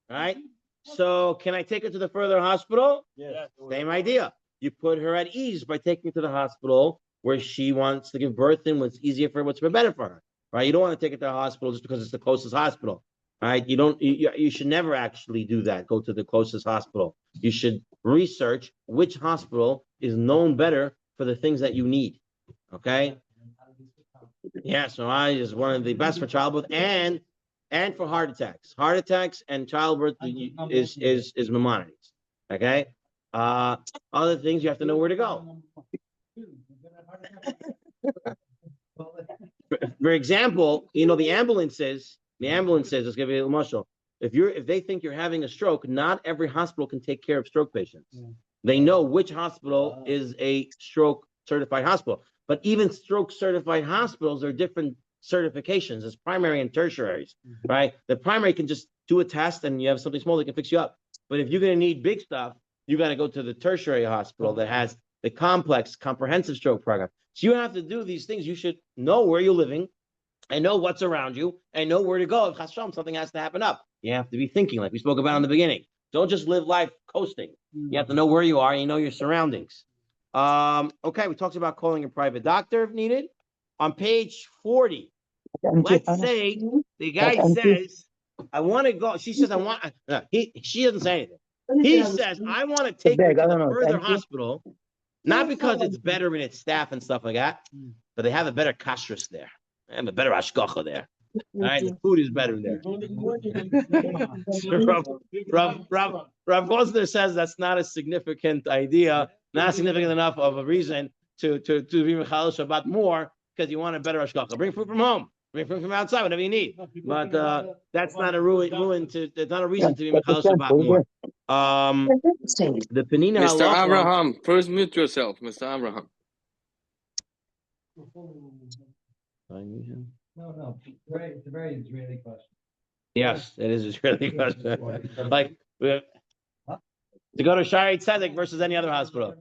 Speaker 1: Right? So can I take her to the further hospital?
Speaker 3: Yes.
Speaker 1: Same idea. You put her at ease by taking her to the hospital where she wants to give birth in, what's easier for her, what's better for her. Right? You don't want to take her to the hospital just because it's the closest hospital. All right, you should never actually do that. Go to the closest hospital. You should research which hospital is known better for the things that you need. Okay. Yeah, so I is one of the best for childbirth and for heart attacks. Heart attacks and childbirth is Maimonides. Okay. Other things you have to know where to go. For example, the ambulances. Let's give you a muscle. If they think you're having a stroke, not every hospital can take care of stroke patients. They know which hospital is a stroke certified hospital. But even stroke certified hospitals are different certifications. It's primary and tertiaries, right? The primary can just do a test and you have something small that can fix you up. But if you're going to need big stuff, you got to go to the tertiary hospital that has the complex, comprehensive stroke program. So you have to do these things. You should know where you're living and know what's around you and know where to go. If something has to happen up, you have to be thinking, like we spoke about in the beginning. Don't just live life coasting. You have to know where you are and you know your surroundings. Okay, we talked about calling a private doctor if needed. On page 40, let's say the guy says, I want to go. She says, I want, she doesn't say anything. He says, I want to take her to the further hospital, not because it's better in its staff and stuff like that, but they have a better kashrus there. They have a better ashgacha there. All right, the food is better there. Rav Gosner says that's not a significant idea, not significant enough of a reason to be Mechal Shabbat more because you want a better ashgacha. Bring food from home, bring food from outside, whatever you need. But that's not a it's not a reason to be Mechal Shabbat more. The Penina
Speaker 8: Mr.
Speaker 1: Halacha.
Speaker 8: Abraham, first mute yourself, Mr. Abraham.
Speaker 6: No, it's a very Israeli question.
Speaker 1: Yes, it is Israeli question. Like to go to Shari Tzedek versus any other hospital.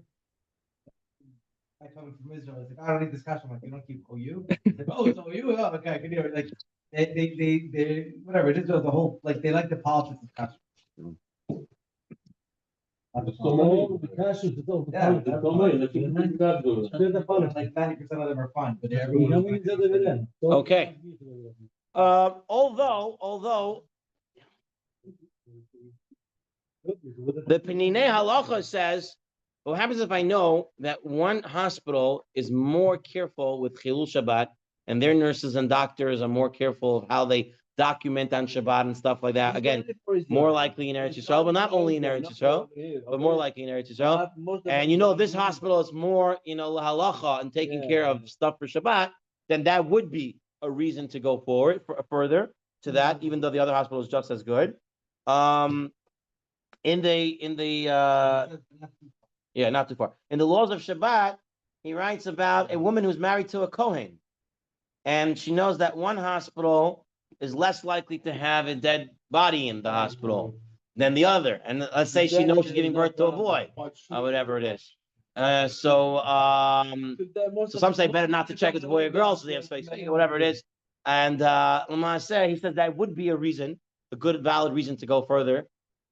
Speaker 9: I come from Israel. It's like, I don't need discussion. I'm like, you don't keep OU. It's like, oh, it's OU. Oh, okay, I can hear it. Like they whatever. It is the whole like they like the politics of kashrus. Like 90% of them are fine, but everyone.
Speaker 1: Okay. Although the Penine Halacha says, what happens if I know that one hospital is more careful with Chilul Shabbat and their nurses and doctors are more careful of how they document on Shabbat and stuff like that? Again, more likely in Eretz Yisrael, but not only in Eretz Yisrael, but more likely in Eretz Yisrael. And this hospital is more, halacha and taking care of stuff for Shabbat, then that would be a reason to go forward further to that, even though the other hospital is just as good. Not too far. In the laws of Shabbat, he writes about a woman who's married to a Kohen, and she knows that one hospital is less likely to have a dead body in the hospital than the other. And let's say she knows she's giving birth to a boy, or whatever it is. So some say better not to check if it's a boy or girl, so they have space, whatever it is. And he says that would be a good, valid reason to go further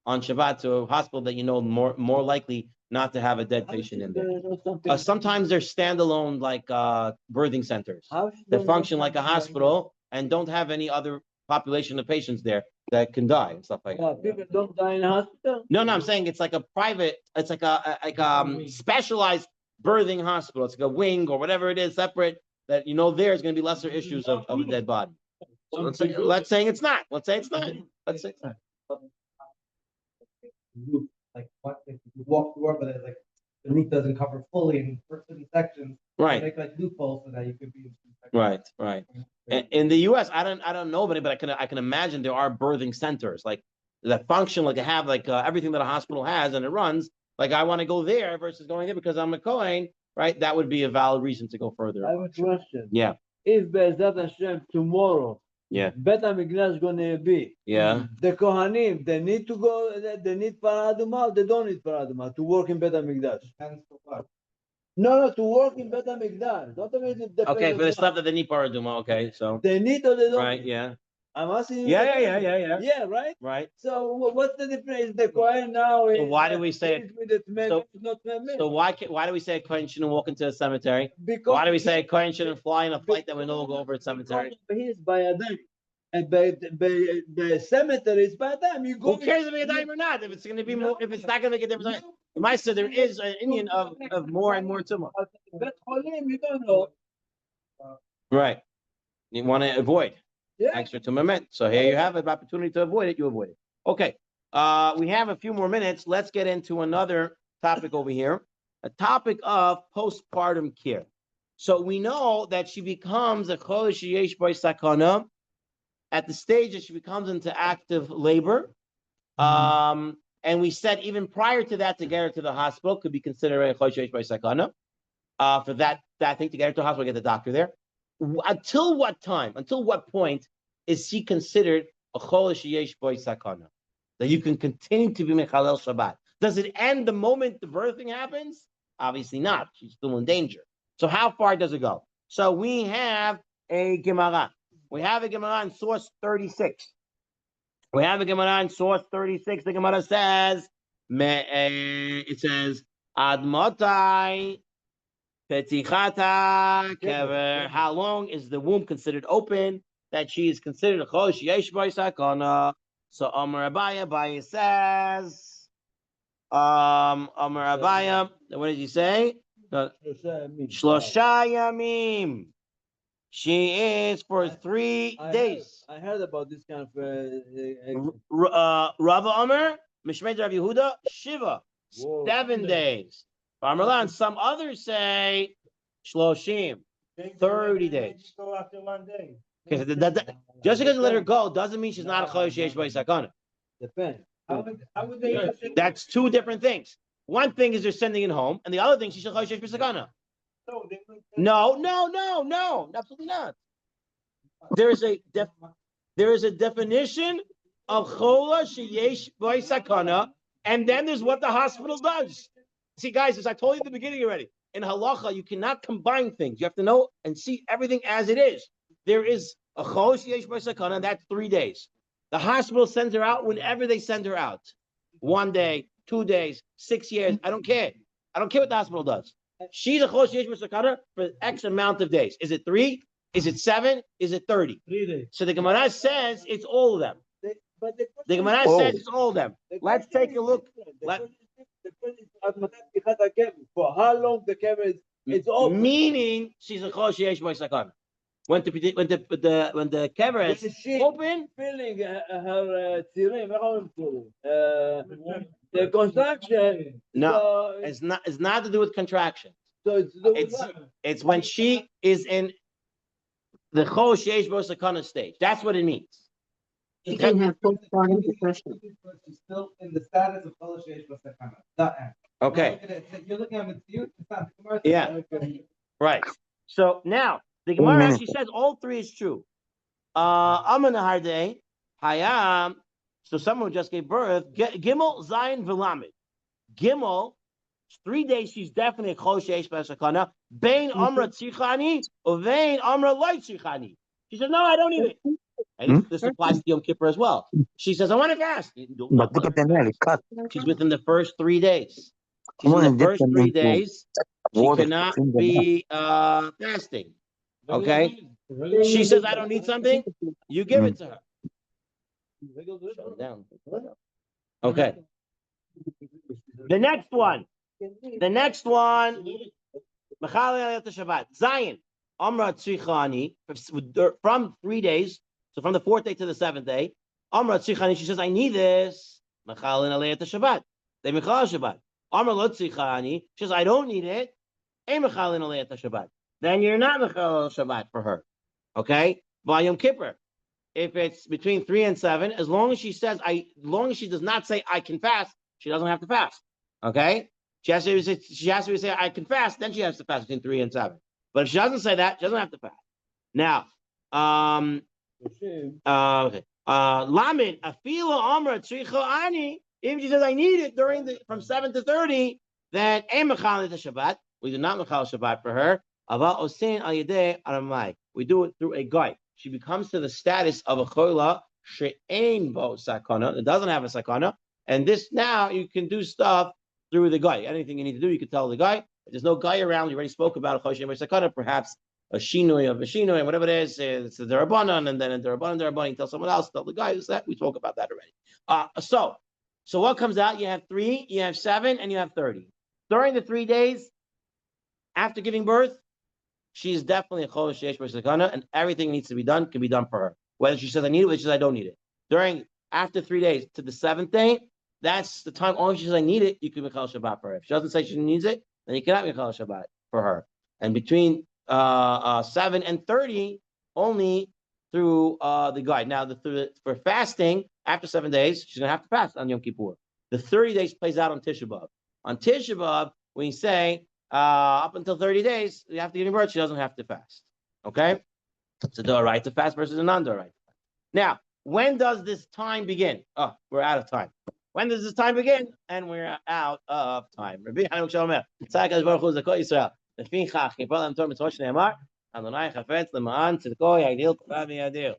Speaker 1: on Shabbat to a hospital that more likely not to have a dead patient in there. Sometimes they're standalone, like birthing centers that function like a hospital and don't have any other population of patients there that can die and stuff like that.
Speaker 3: People don't die in a hospital?
Speaker 1: No, I'm saying it's like a private, it's like a specialized birthing hospital. It's like a wing or whatever it is, separate, that there's going to be lesser issues of a dead body. So let's say it's not. Let's say it's not.
Speaker 9: Like what if you walk through, but it's like the roof doesn't cover fully in certain sections.
Speaker 1: Right.
Speaker 9: Make like loopholes so that you could be.
Speaker 1: Right. In the U.S., I don't know many, but I can imagine there are birthing centers like that function like have like everything that a hospital has and it runs. Like I want to go there versus going there because I'm a Kohen, right? That would be a valid reason to go further.
Speaker 3: I have a question.
Speaker 1: Yeah.
Speaker 3: If Be'ezrat Hashem tomorrow,
Speaker 1: yeah,
Speaker 3: Bet HaMikdash is gonna be, the Kohanim, they need to go. They need Parah Adumah, or they don't need Parah Adumah to work in Bet HaMikdash. No, to work in Bet HaMikdash.
Speaker 1: Okay, for the stuff that they need Parah Adumah. Okay, so
Speaker 3: they need or they don't.
Speaker 1: Right. Yeah.
Speaker 3: I'm asking you.
Speaker 1: Yeah.
Speaker 3: Yeah, right.
Speaker 1: Right.
Speaker 3: So what's the difference? The Kohen now is.
Speaker 1: So why do we say
Speaker 3: it?
Speaker 1: So why do we say a Kohen shouldn't walk into a cemetery?
Speaker 3: Because
Speaker 1: why do we say a Kohen shouldn't fly in a flight that we know will go over a cemetery?
Speaker 3: He's by a day. And the cemeteries, by the time you go.
Speaker 1: Who cares if it's a dime or not? If it's going to be more, if it's not going to make a difference. I said there is an Indian of more and more tumor.
Speaker 3: You don't know.
Speaker 1: Right. You want to avoid extra tumor. So here you have an opportunity to avoid it. You avoid it. Okay. We have a few more minutes. Let's get into another topic over here. A topic of postpartum care. So we know that she becomes a chodesh yesh bo sakana at the stage that she becomes into active labor. And we said even prior to that, to get her to the hospital could be considered a chodesh yesh bo sakana. For that thing, to get her to the hospital, get the doctor there. Until what time? Until what point is she considered a chodesh yesh bo sakana? That you can continue to be mechalel Shabbat. Does it end the moment the birthing happens? Obviously not. She's still in danger. So how far does it go? So we have a Gemara. We have a Gemara in source 36. We have a Gemara in source 36. The Gemara says, it says, Admotai Petichata Kever. How long is the womb considered open? That she is considered a chodesh yesh bo sakana. So Amar Abaya says, Amar Abaya, what did he say? Shlosha Yamim. She is for 3 days.
Speaker 3: I heard about this kind of.
Speaker 1: Rava Amar, Mishmei Rav Yehuda, Shiva, 7 days. Amar, some others say Shloshim, 30 days.
Speaker 6: Go after 1 day.
Speaker 1: Just because you let her go doesn't mean she's not a chodesh yesh bo sakana.
Speaker 3: Depends.
Speaker 6: How would they?
Speaker 1: That's two different things. One thing is they're sending it home, and the other thing she's a chodesh yesh bo sakana. No, absolutely not. There is a definition of chodesh yesh bo sakana, and then there's what the hospital does. See, guys, as I told you at the beginning already, in halacha you cannot combine things. You have to know and see everything as it is. There is a chodesh yesh bo sakana, and that's 3 days. The hospital sends her out whenever they send her out. 1 day, 2 days, 6 years. I don't care. I don't care what the hospital does. She's a chodesh yesh bo sakana for X amount of days. Is it 3? Is it 7? Is it 30?
Speaker 3: 3 days.
Speaker 1: So the Gemara says it's all of them. The Gemara says it's all of them. Let's take a look.
Speaker 3: For how long the camera is? It's open.
Speaker 1: Meaning she's a chodesh yesh bo sakana. When the camera is open,
Speaker 3: Feeling her tzirim, the contraction.
Speaker 1: No,
Speaker 3: so
Speaker 1: it's not to do with contraction.
Speaker 3: So
Speaker 1: It's when she is in the chodesh yesh bo sakana stage. That's what it means.
Speaker 4: She can have postpartum depression.
Speaker 9: She's still in the status of chodesh yesh bo sakana. That end.
Speaker 1: Okay.
Speaker 9: You're looking at it. It's not the Gemara.
Speaker 1: Yeah. Right. So now the Gemara actually says all 3 is true. Amanahar day, Hayam. So someone who just gave birth, Gimel, Zayin, Vilamid. Gimel, 3 days, she's definitely a chodesh yesh bo sakana. Bein Amra Tzichani, Uvein Amra Light Tzichani. She says, no, I don't need it. And this applies to Yom Kippur as well. She says, I want to fast.
Speaker 4: But look at the nail, cut.
Speaker 1: She's within the first 3 days. She's in the first 3 days. She cannot be fasting. Okay? She says, I don't need something. You give it to her. Shut down. Okay. The next one. Zion. Amra Tzichani. From 3 days. So from the 4th day to the 7th day. Amra Tzichani. She says, I need this. Mechalin alei at Shabbat. They mechal Shabbat. Amra lo Tzichani. She says, I don't need it. Ein mechalin alei at Shabbat. Then you're not mechal Shabbat for her. Okay? By Yom Kippur. If it's between 3 and 7, as long as she says, as long as she does not say I can fast, she doesn't have to fast. Okay? She has to say I can fast, then she has to fast between 3 and 7. But if she doesn't say that, she doesn't have to fast. Now, okay. Lamed, afila amra tzricha ani. If she says I need it from 7 to 30, then ein mechal the Shabbat. We do not mechal Shabbat for her. Ava osin al yedei aramai. We do it through a guy. She becomes to the status of a chola she'ein bo sakana. It doesn't have a sakana. And this now you can do stuff through the guy. Anything you need to do, you can tell the guy. If there's no guy around, you already spoke about a chola she'ein bo sakana. Perhaps a shinoi of a shinoi, and whatever it is, it's the derabanan, and then a derabanan, you tell someone else, tell the guy who's that. We talk about that already. So what comes out? You have 3, you have 7, and you have 30. During the 3 days after giving birth, she's definitely a chodesh sheyesh b'sakana, and everything needs to be done can be done for her. Whether she says I need it, whether she says I don't need it. After 3 days to the 7th day, that's the time. Only if she says I need it, you can make Shabbat for her. If she doesn't say she needs it, then you cannot make Shabbat for her. And between 7 and 30, only through the guide. Now, for fasting after 7 days, she's gonna have to fast on Yom Kippur. The 30 days plays out on Tisha B'av. On Tisha B'av, when you say up until 30 days, you have to give birth, she doesn't have to fast. Okay, it's a right to fast versus a non-right. Now, when does this time begin? Oh, we're out of time. When does this time begin? And we're out of time. Rabbi Hanuk Shalom. Tzedakah Baruch Hu Zakoi Yisrael. Lefichach Yipol Tor Mitzvot Shneimar. Adonai Chafetz L'Ma'an Tzedko Yagdil K'vav Yadil.